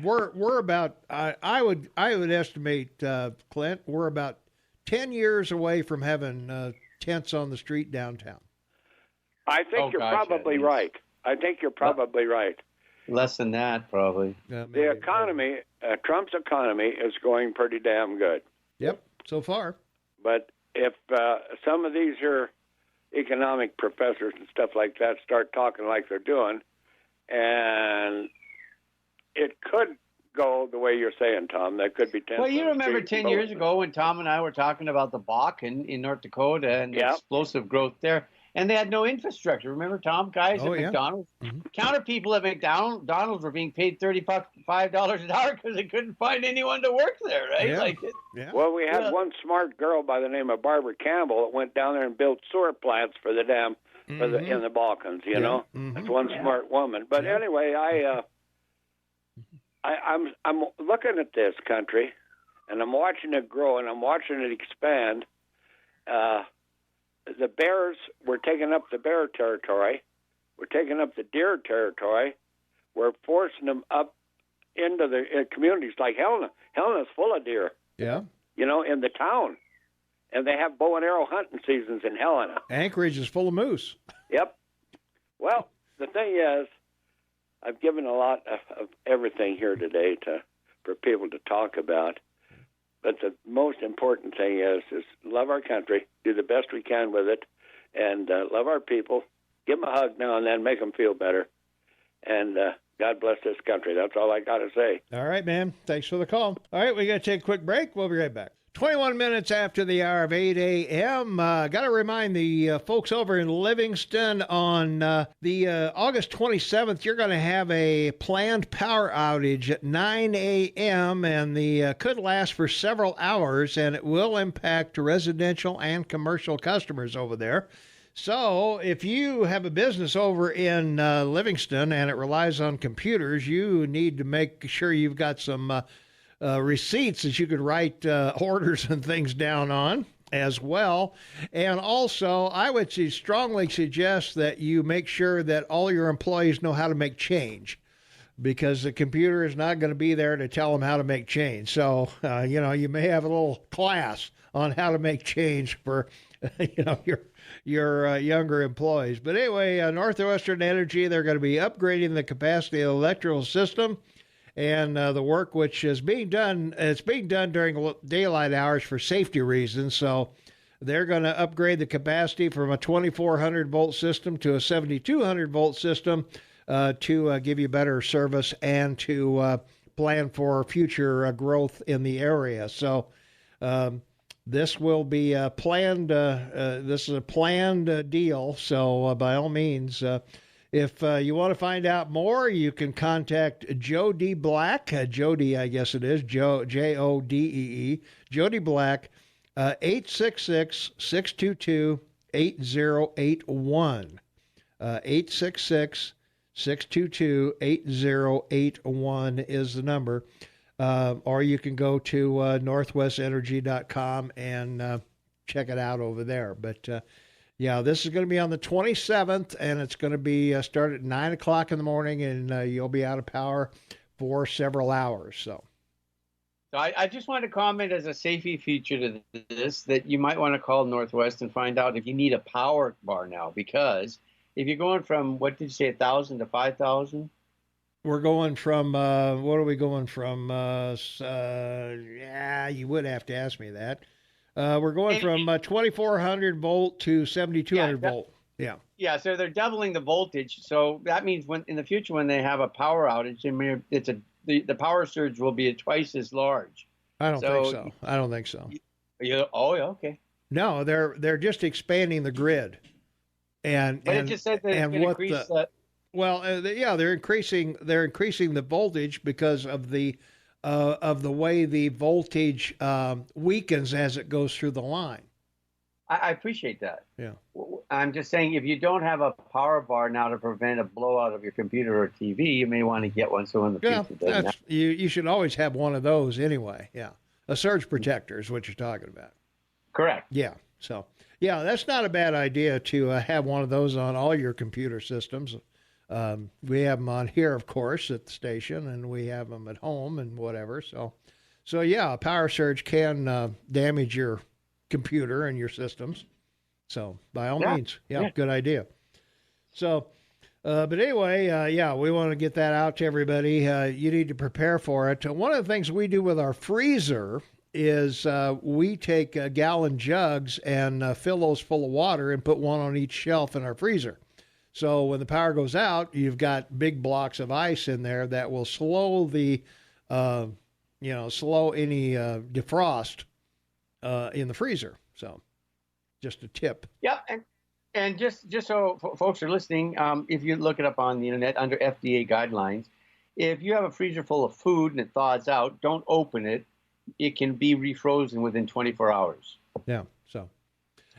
We're about. I would estimate, Clint. We're about 10 years away from having tents on the street downtown. I think you're probably right. Right. Less than that, probably. The economy, Trump's economy, is going pretty damn good. Yep, so far. But if some of these are economic professors and stuff like that start talking like they're doing, and it could go the way you're saying, Tom. That could be 10. Well, you remember 10 years ago when Tom and I were talking about the Bakken in North Dakota and the explosive growth there. And they had no infrastructure. Remember, Tom, guys at McDonald's? Mm-hmm. Counter people at McDonald's were being paid $35 an hour because they couldn't find anyone to work there, right? Yeah. Well, we had one smart girl by the name of Barbara Campbell that went down there and built sewer plants for the dam in the Balkans, you know? Mm-hmm. That's one smart woman. But anyway, I'm looking at this country, and I'm watching it grow, and I'm watching it expand. The bears, we're taking up the bear territory. We're taking up the deer territory. We're forcing them up into the communities like Helena. Helena's full of deer. Yeah. You know, in the town. And they have bow and arrow hunting seasons in Helena. Anchorage is full of moose. Yep. Well, the thing is, I've given a lot of everything here today for people to talk about. But the most important thing is love our country, do the best we can with it, and love our people. Give them a hug now and then, make them feel better. And God bless this country. That's all I got to say. All right, man. Thanks for the call. All right, we got to take a quick break. We'll be right back. 21 minutes after the hour of 8 a.m. Got to remind the folks over in Livingston on the August 27th, you're going to have a planned power outage at 9 a.m. and the could last for several hours, and it will impact residential and commercial customers over there. So if you have a business over in Livingston and it relies on computers, you need to make sure you've got some receipts that you could write orders and things down on as well. And also, I would strongly suggest that you make sure that all your employees know how to make change. because the computer is not going to be there to tell them how to make change. So, you may have a little class on how to make change for, your younger employees. But anyway, Northwestern Energy, they're going to be upgrading the capacity of the electrical system. And the work which is being done, it's being done during daylight hours for safety reasons. So they're going to upgrade the capacity from a 2400 volt system to a 7200 volt system to give you better service and to plan for future growth in the area. So this will be planned. This is a planned deal. So by all means, if you want to find out more, you can contact Jody Black, Jody, I guess it is, Jodee, Jody Black, 866-622-8081, 866-622-8081 is the number, or you can go to northwestenergy.com and check it out over there. But yeah, this is going to be on the 27th, and it's going to be start at 9 o'clock in the morning, and you'll be out of power for several hours. So I just wanted to comment as a safety feature to this that you might want to call Northwest and find out if you need a power bar now, because if you're going from, what did you say, 1,000 to 5,000? We're going from, what are we going from? You would have to ask me that. We're going from 2,400 volt to 7,200 volt. Yeah. Yeah. So they're doubling the voltage. So that means when in the future, when they have a power outage, the power surge will be twice as large. I don't think so. I don't think so. Okay. No, they're just expanding the grid. But it just said that it's going to increase. They're increasing the voltage because of the way the voltage weakens as it goes through the line. I appreciate that. Yeah. I'm just saying, if you don't have a power bar now to prevent a blowout of your computer or TV, you may want to get one. So in the future, you should always have one of those anyway. Yeah. A surge protector is what you're talking about. Correct. Yeah. So, yeah, that's not a bad idea to have one of those on all your computer systems. We have them on here, of course, at the station, and we have them at home and whatever. So yeah, a power surge can damage your computer and your systems. So by all means, good idea. So, but anyway, we want to get that out to everybody. You need to prepare for it. One of the things we do with our freezer is we take gallon jugs and fill those full of water and put one on each shelf in our freezer. So when the power goes out, you've got big blocks of ice in there that will slow the, slow any defrost in the freezer. So just a tip. Yeah. And just so folks are listening, if you look it up on the internet under FDA guidelines, if you have a freezer full of food and it thaws out, don't open it. It can be refrozen within 24 hours. Yeah. So.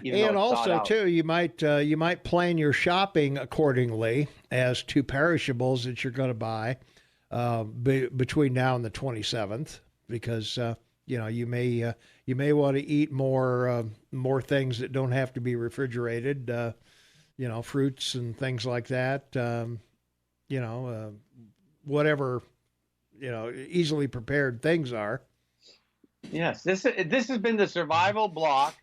And also, too, you might plan your shopping accordingly as to perishables that you're going to buy between now and the 27th, because you may want to eat more things that don't have to be refrigerated, fruits and things like that. Whatever easily prepared things are. Yes, this has been the survival block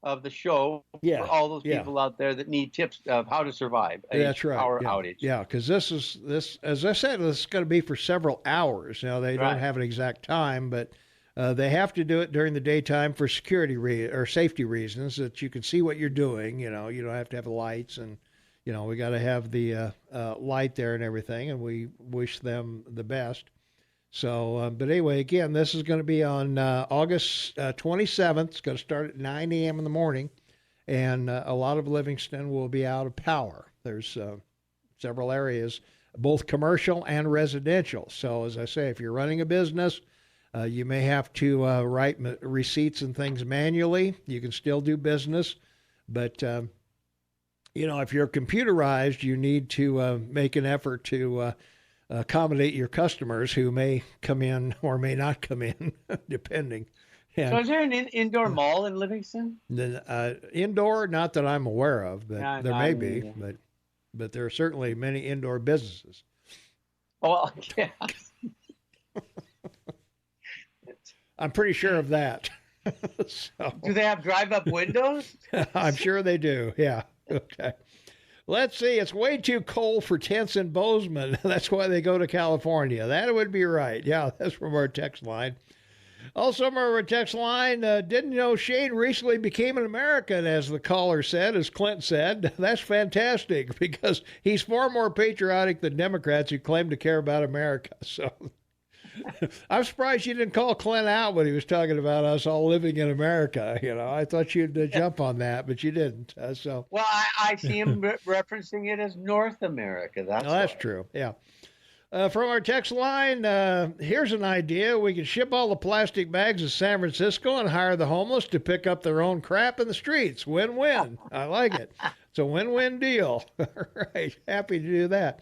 of the show for all those people out there that need tips of how to survive a power outage. Yeah, because this, as I said, this is going to be for several hours. Now, they don't have an exact time, but they have to do it during the daytime for security or safety reasons, that you can see what you're doing. You don't have to have the lights, and we got to have the light there and everything, and we wish them the best. So, but anyway, again, this is going to be on August 27th. It's going to start at 9 a.m. in the morning, and a lot of Livingston will be out of power. There's several areas, both commercial and residential. So, as I say, if you're running a business, you may have to write receipts and things manually. You can still do business, but, if you're computerized, you need to make an effort to accommodate your customers who may come in or may not come in, depending. And, so is there an indoor mall in Livingston? Indoor, not that I'm aware of, but there may be. But there are certainly many indoor businesses. Oh, yeah. I'm pretty sure of that. So, do they have drive-up windows? I'm sure they do. Yeah. Okay. Let's see. It's way too cold for tents in Bozeman. That's why they go to California. That would be right. Yeah, that's from our text line. Also, from our text line, didn't know Shane recently became an American, as the caller said, as Clint said. That's fantastic because he's far more patriotic than Democrats who claim to care about America. So I'm surprised you didn't call Clint out when he was talking about us all living in America. You know, I thought you'd jump on that, but you didn't. Well, I see him referencing it as North America. That's true. Yeah. From our text line, here's an idea. We can ship all the plastic bags to San Francisco and hire the homeless to pick up their own crap in the streets. Win-win. I like it. It's a win-win deal. All right. Happy to do that.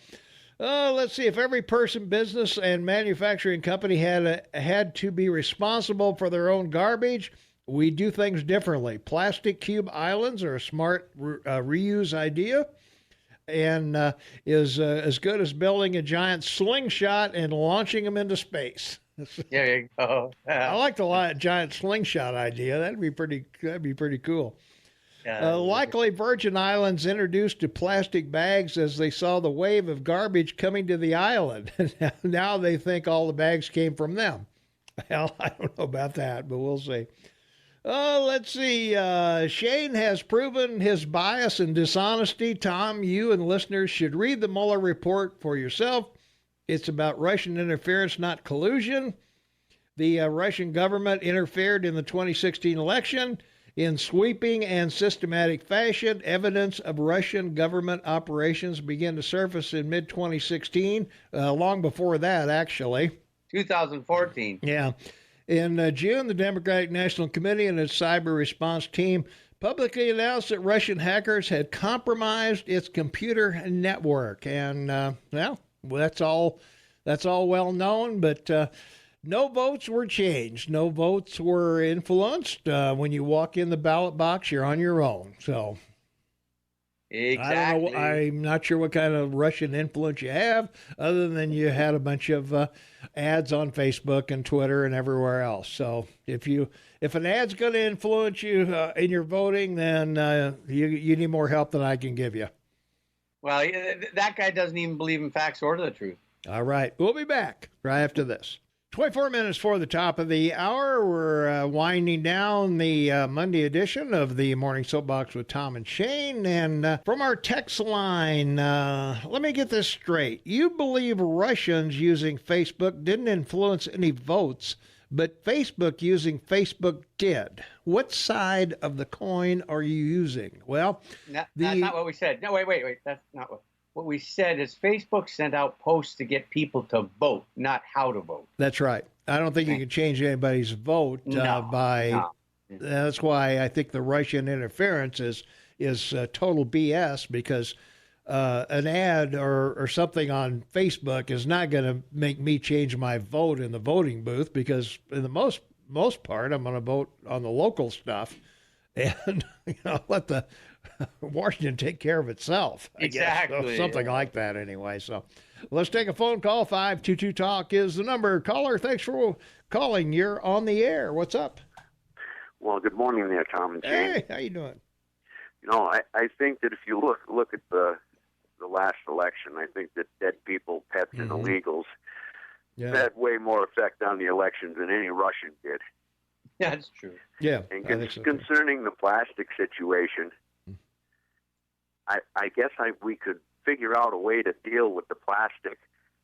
Let's see. If every person, business, and manufacturing company had to be responsible for their own garbage, we do things differently. Plastic cube islands are a smart reuse idea. And is as good as building a giant slingshot and launching them into space. There you go. I like the giant slingshot idea. That'd be pretty cool. Likely Virgin Islands introduced to plastic bags as they saw the wave of garbage coming to the island. Now they think all the bags came from them. Well, I don't know about that, but we'll see. Let's see. Shane has proven his bias and dishonesty. Tom, you and listeners should read the Mueller report for yourself. It's about Russian interference, not collusion. The Russian government interfered in the 2016 election in sweeping and systematic fashion. Evidence of Russian government operations began to surface in mid-2016, long before that, actually. 2014. Yeah. In June, the Democratic National Committee and its cyber response team publicly announced that Russian hackers had compromised its computer network. And, well, that's all well known, but no votes were changed. No votes were influenced. When you walk in the ballot box, you're on your own. So exactly. I don't know. I'm not sure what kind of Russian influence you have, other than you had a bunch of ads on Facebook and Twitter and everywhere else. So if an ad's going to influence you in your voting, then you need more help than I can give you. Well, that guy doesn't even believe in facts or the truth. All right. We'll be back right after this. 24 minutes for the top of the hour. We're winding down the Monday edition of the Morning Soapbox with Tom and Shane. And from our text line, let me get this straight. You believe Russians using Facebook didn't influence any votes, but Facebook using Facebook did. What side of the coin are you using? Well, that's not what we said. No, wait. That's not what we said is Facebook sent out posts to get people to vote, not how to vote. That's right. I don't think you can change anybody's vote by. No. That's why I think the Russian interference is total BS, because an ad or something on Facebook is not going to make me change my vote in the voting booth, because in the most part I'm going to vote on the local stuff and let the Washington take care of itself. Exactly. I guess. So, something like that anyway. So let's take a phone call. 522-TALK is the number. Caller, thanks for calling. You're on the air. What's up? Well, good morning there, Tom and Shane. Hey, how you doing? I think that if you look at the last election, I think that dead people, pets, and illegals had way more effect on the elections than any Russian did. Yeah, that's true. Yeah. And concerning the plastic situation, I guess we could figure out a way to deal with the plastic,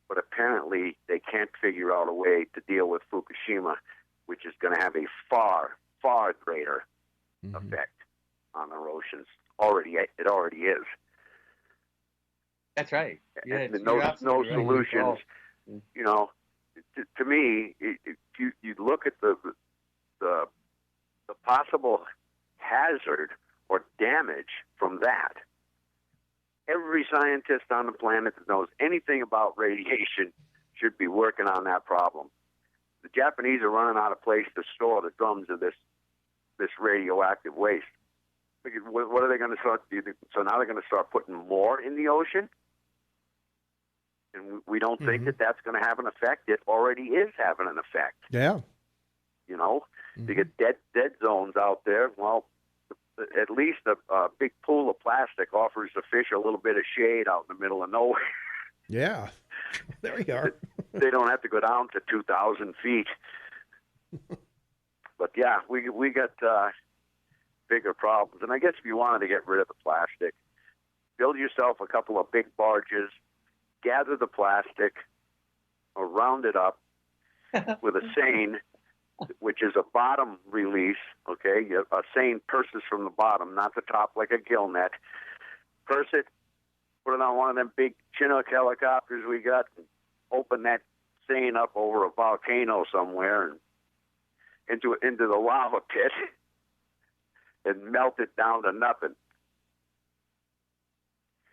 but apparently they can't figure out a way to deal with Fukushima, which is going to have a far, far greater effect on our oceans. It already is. That's right. Yeah, and no solutions. Oh. To me, if you look at the possible hazard or damage from that, every scientist on the planet that knows anything about radiation should be working on that problem. The Japanese are running out of place to store the drums of this radioactive waste. What are they going to start doing? So now they're going to start putting more in the ocean? and we don't think that that's going to have an effect. It already is having an effect. Yeah. You know, you get dead zones out there. Well, at least a big pool of plastic offers the fish a little bit of shade out in the middle of nowhere. Yeah. There you are. They don't have to go down to 2,000 feet. But yeah, we got bigger problems. And I guess if you wanted to get rid of the plastic, build yourself a couple of big barges, gather the plastic, or round it up with a seine, which is a bottom release, okay? A seine purses from the bottom, not the top like a gill net. Purse it, put it on one of them big Chinook helicopters we got, and open that seine up over a volcano somewhere and into the lava pit and melt it down to nothing.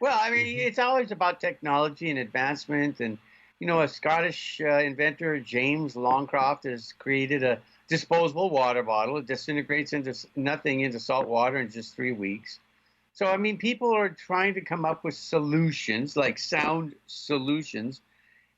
Well, I mean, it's always about technology and advancement. And, you know, a Scottish inventor, James Longcroft, has created a disposable water bottle. It disintegrates into nothing into salt water in just 3 weeks. So, I mean, people are trying to come up with solutions, like sound solutions.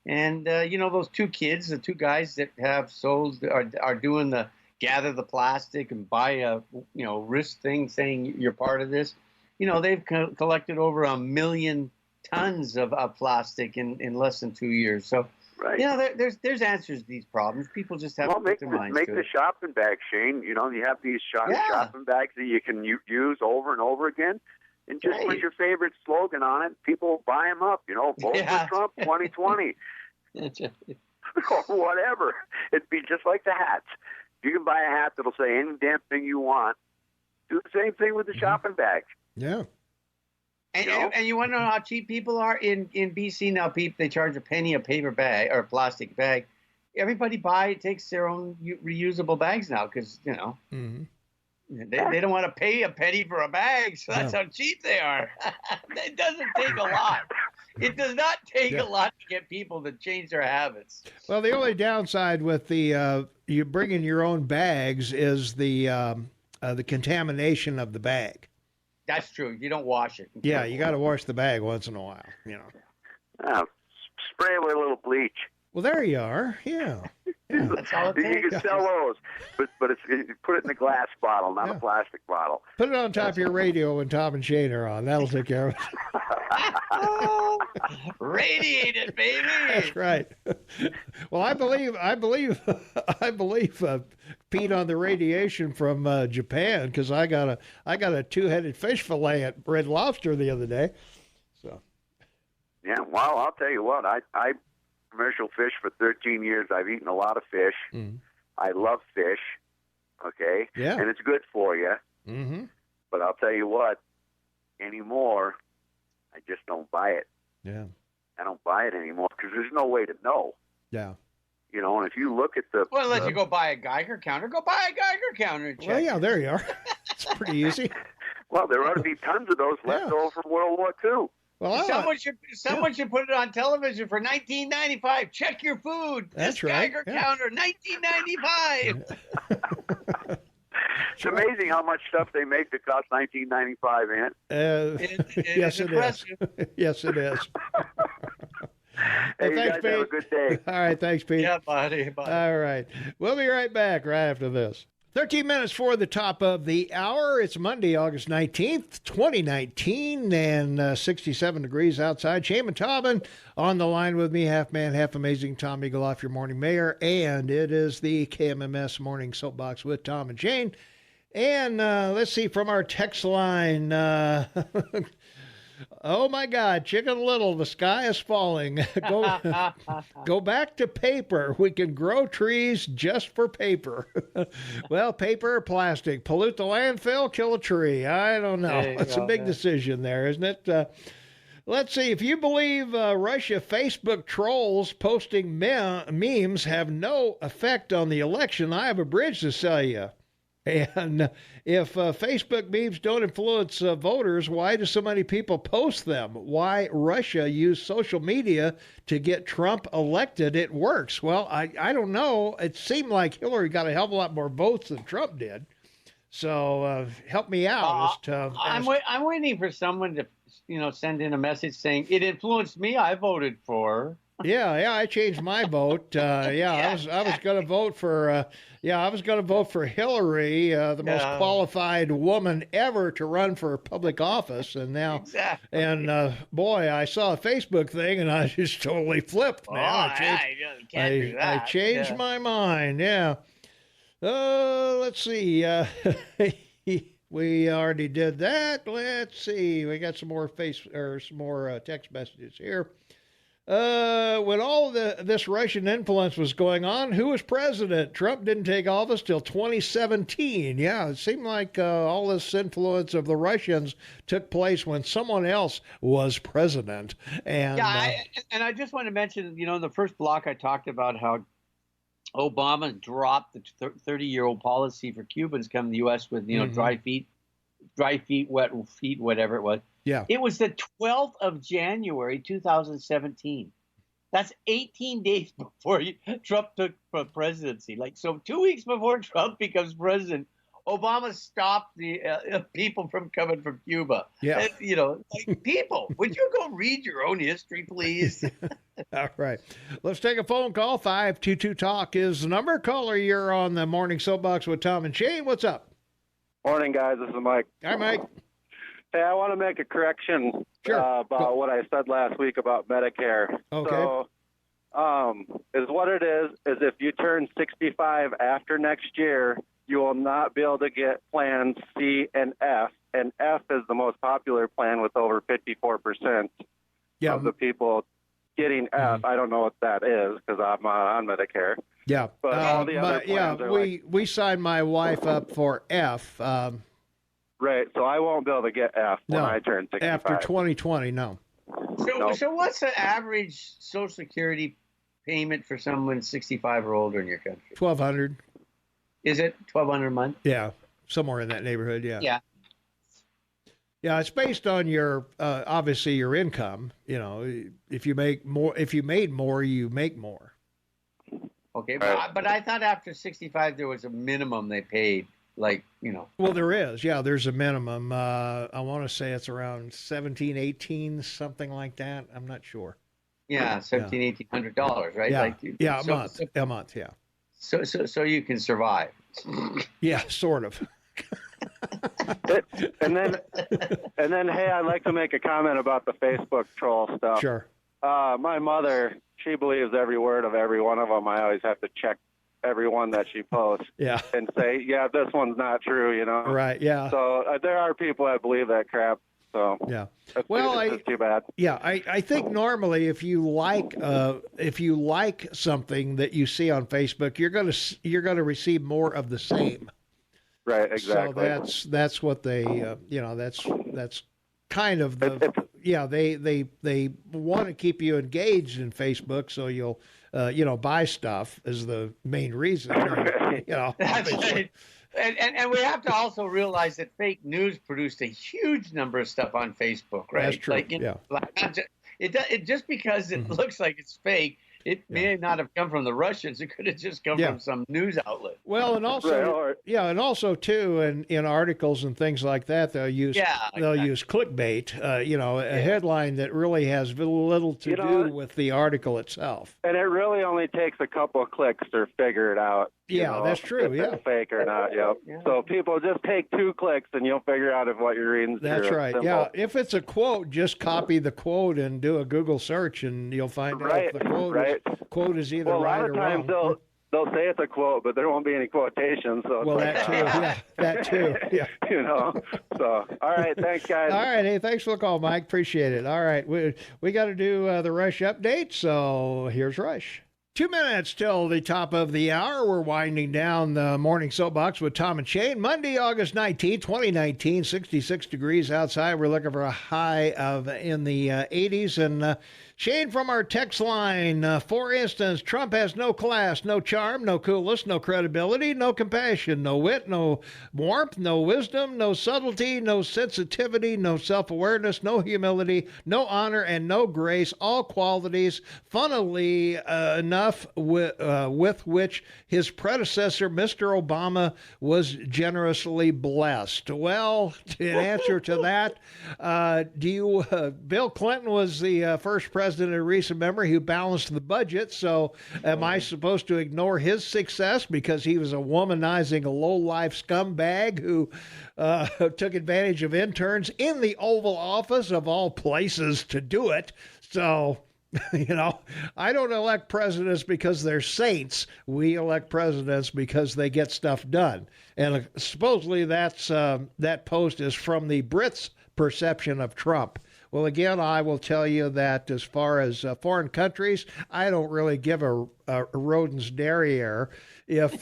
And, you know, those two kids, the two guys that have sold, are doing the gather the plastic and buy a, you know, wrist thing saying you're part of this. You know, they've collected over 1 million tons of plastic in less than 2 years. So, right. You know, there's answers to these problems. People just have to put their minds make to the it. shopping bag, Shane. You know, you have these shopping bags that you can use over and over again. And just put your favorite slogan on it. People will buy them up. You know, vote for Trump 2020. Or whatever. It'd be just like the hats. You can buy a hat that'll say any damn thing you want. Do the same thing with the shopping bags. Yeah. And you want to know how cheap people are in BC now? They charge a penny a paper bag or a plastic bag. Everybody takes their own reusable bags now because, you know, they don't want to pay a penny for a bag. So that's how cheap they are. It doesn't take a lot. It does not take a lot to get people to change their habits. Well, the only downside with the you bringing your own bags is the contamination of the bag. That's true. You don't wash it. Yeah, you got to wash the bag once in a while. You know. Spray it with a little bleach. Well, there you are. Yeah. That's all it takes. You can sell those, but put it in a glass bottle, not a plastic bottle. Put it on top of your radio when Tom and Shane are on. That'll take care of it. Radiate it, baby. That's right. Well, I believe Pete on the radiation from Japan because I got a two-headed fish fillet at Red Lobster the other day. So. Yeah. Well, I'll tell you what. I commercial fish for 13 years. I've eaten a lot of fish. I love fish. Okay. Yeah. And it's good for you. Mm-hmm. But I'll tell you what. Anymore, I just don't buy it. Yeah. I don't buy it anymore because there's no way to know. Yeah. You know, and if you look at the... Well, unless you go buy a Geiger counter, go buy a Geiger counter and check. Well, yeah, there you are. It's pretty easy. Well, there ought to be tons of those left over from World War II. Well, someone should put it on television for $19.95. Check your food. That's right. Geiger counter, $19.95. It's amazing how much stuff they make that costs $19.95, Ant. Yes, it is. Yes, it is. Hey, you thanks, guys Pete. have a good day. All right, thanks, Pete. Yeah, buddy. All right. We'll be right back right after this. 13 minutes for the top of the hour. It's Monday, August 19th, 2019, and 67 degrees outside. Shane and Tobin on the line with me, half man, half amazing Tom Eagle off your morning mayor, and it is the KMMS Morning Soapbox with Tom and Shane. And let's see, from our text line, oh my God, Chicken Little, the sky is falling. Go back to paper. We can grow trees just for paper. Well, paper or plastic, pollute the landfill, kill a tree. I don't know. It's a big decision there, isn't it? Let's see. If you believe Russia Facebook trolls posting memes have no effect on the election, I have a bridge to sell you. And if Facebook memes don't influence voters, why do so many people post them? Why Russia used social media to get Trump elected? It works. Well, I don't know. It seemed like Hillary got a hell of a lot more votes than Trump did. So help me out. I'm waiting for someone to, send in a message saying it influenced me. I voted for. Yeah, I changed my vote. I was going to vote for. I was going to vote for Hillary, the most qualified woman ever to run for public office, and now, boy, I saw a Facebook thing, and I just totally flipped. Now I changed my mind. Yeah. Let's see. We already did that. Let's see. We got some more text messages here. When all this Russian influence was going on, who was president? Trump didn't take office till 2017. Yeah, it seemed like all this influence of the Russians took place when someone else was president. And I just want to mention, in the first block I talked about how Obama dropped the 30-year-old policy for Cubans coming to the U.S. with, dry feet, wet feet, whatever it was. Yeah. It was the 12th of January, 2017. That's 18 days before Trump took presidency. So 2 weeks before Trump becomes president, Obama stopped the people from coming from Cuba. Yeah. People, would you go read your own history, please? All right. Let's take a phone call. 522-TALK is the number. Caller, you're on the Morning Soapbox with Tom and Shane. What's up? Morning, guys. This is Mike. Hi, Mike. Hey, I want to make a correction about what I said last week about Medicare. Okay. So, is what it is if you turn 65 after next year, you will not be able to get plans C and F, and F is the most popular plan with over 54% of the people getting F. I don't know what that is because I'm on Medicare. Yeah. But all the other plans are we signed my wife up for F. Right, so I won't be able to get F when I turn 65. After 2020, no. So what's the average Social Security payment for someone 65 or older in your country? $1,200. Is it $1,200 a month? Yeah, somewhere in that neighborhood. Yeah. Yeah. Yeah, it's based on your obviously your income. If you made more, you make more. Okay, but I thought after 65 there was a minimum they paid. Well, there is. Yeah, there's a minimum. I want to say it's around 17, 18, something like that. I'm not sure. Yeah, $1,800, right? A month. Yeah. So you can survive. Yeah, sort of. and then, hey, I'd like to make a comment about the Facebook troll stuff. Sure. My mother, she believes every word of every one of them. I always have to check every one that she posts and say, yeah, this one's not true, Right, yeah. So there are people that believe that crap. So yeah, it's too bad. Yeah, I think normally if you like something that you see on Facebook, you're gonna receive more of the same. Right, exactly. So that's what they that's kind of they want to keep you engaged in Facebook, so you'll buy stuff is the main reason. That's right. And we have to also realize that fake news produced a huge number of stuff on Facebook, right? That's true. It just because it looks like it's fake, it may not have come from the Russians. It could have just come from some news outlet. Well, and also too, in articles and things like that, they'll use clickbait. A headline that really has little to do with the article itself. And it really only takes a couple of clicks to figure it out. That's true. If it's fake or not. Yep. Yeah. So people just take 2 clicks and you'll figure out if what you're reading is true. That's right. Simple. Yeah. If it's a quote, just copy the quote and do a Google search, and you'll find out if the quote is either right or wrong. A lot of times they'll say it's a quote, but there won't be any quotations. So that too. Yeah. So all right, thanks guys. All right, hey, thanks for the call, Mike. Appreciate it. All right, we got to do the Rush update. So here's Rush. 2 minutes till the top of the hour. We're winding down the Morning Soapbox with Tom and Shane. Monday, August 19, 2019, 66 degrees outside. We're looking for a high of in the 80s. And Shane from our text line, for instance, Trump has no class, no charm, no coolness, no credibility, no compassion, no wit, no warmth, no wisdom, no subtlety, no sensitivity, no self-awareness, no humility, no honor, and no grace, all qualities funnily enough stuff with which his predecessor, Mr. Obama, was generously blessed? Well, in answer to that, Bill Clinton was the first president in recent memory who balanced the budget, so am I supposed to ignore his success because he was a womanizing, low-life scumbag who took advantage of interns in the Oval Office, of all places to do it? So, I don't elect presidents because they're saints. We elect presidents because they get stuff done. And supposedly that post is from the Brits' perception of Trump. Well, again, I will tell you that as far as foreign countries, I don't really give a rodent's derriere if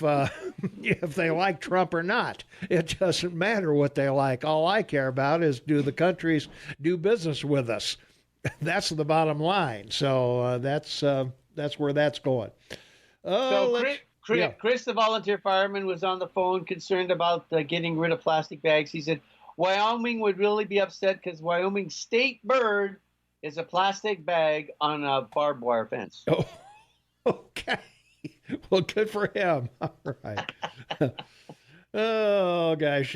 they like Trump or not. It doesn't matter what they like. All I care about is, do the countries do business with us? That's the bottom line. So that's where that's going. Chris, the volunteer fireman, was on the phone concerned about getting rid of plastic bags. He said Wyoming would really be upset because Wyoming's state bird is a plastic bag on a barbed wire fence. Oh, okay. Well, good for him. All right. Oh, gosh.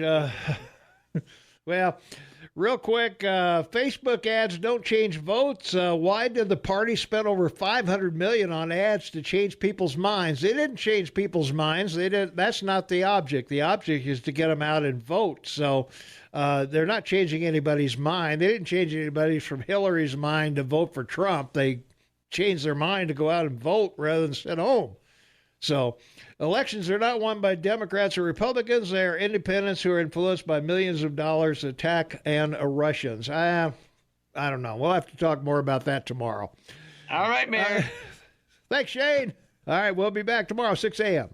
Well, real quick, Facebook ads don't change votes. Why did the party spend over $500 million on ads to change people's minds? They didn't change people's minds. That's not the object. The object is to get them out and vote. So they're not changing anybody's mind. They didn't change anybody from Hillary's mind to vote for Trump. They changed their mind to go out and vote rather than sit home. So elections are not won by Democrats or Republicans. They are independents who are influenced by millions of dollars attack and Russians. I don't know. We'll have to talk more about that tomorrow. All right, Mayor. Thanks, Shane. All right, we'll be back tomorrow, 6 a.m.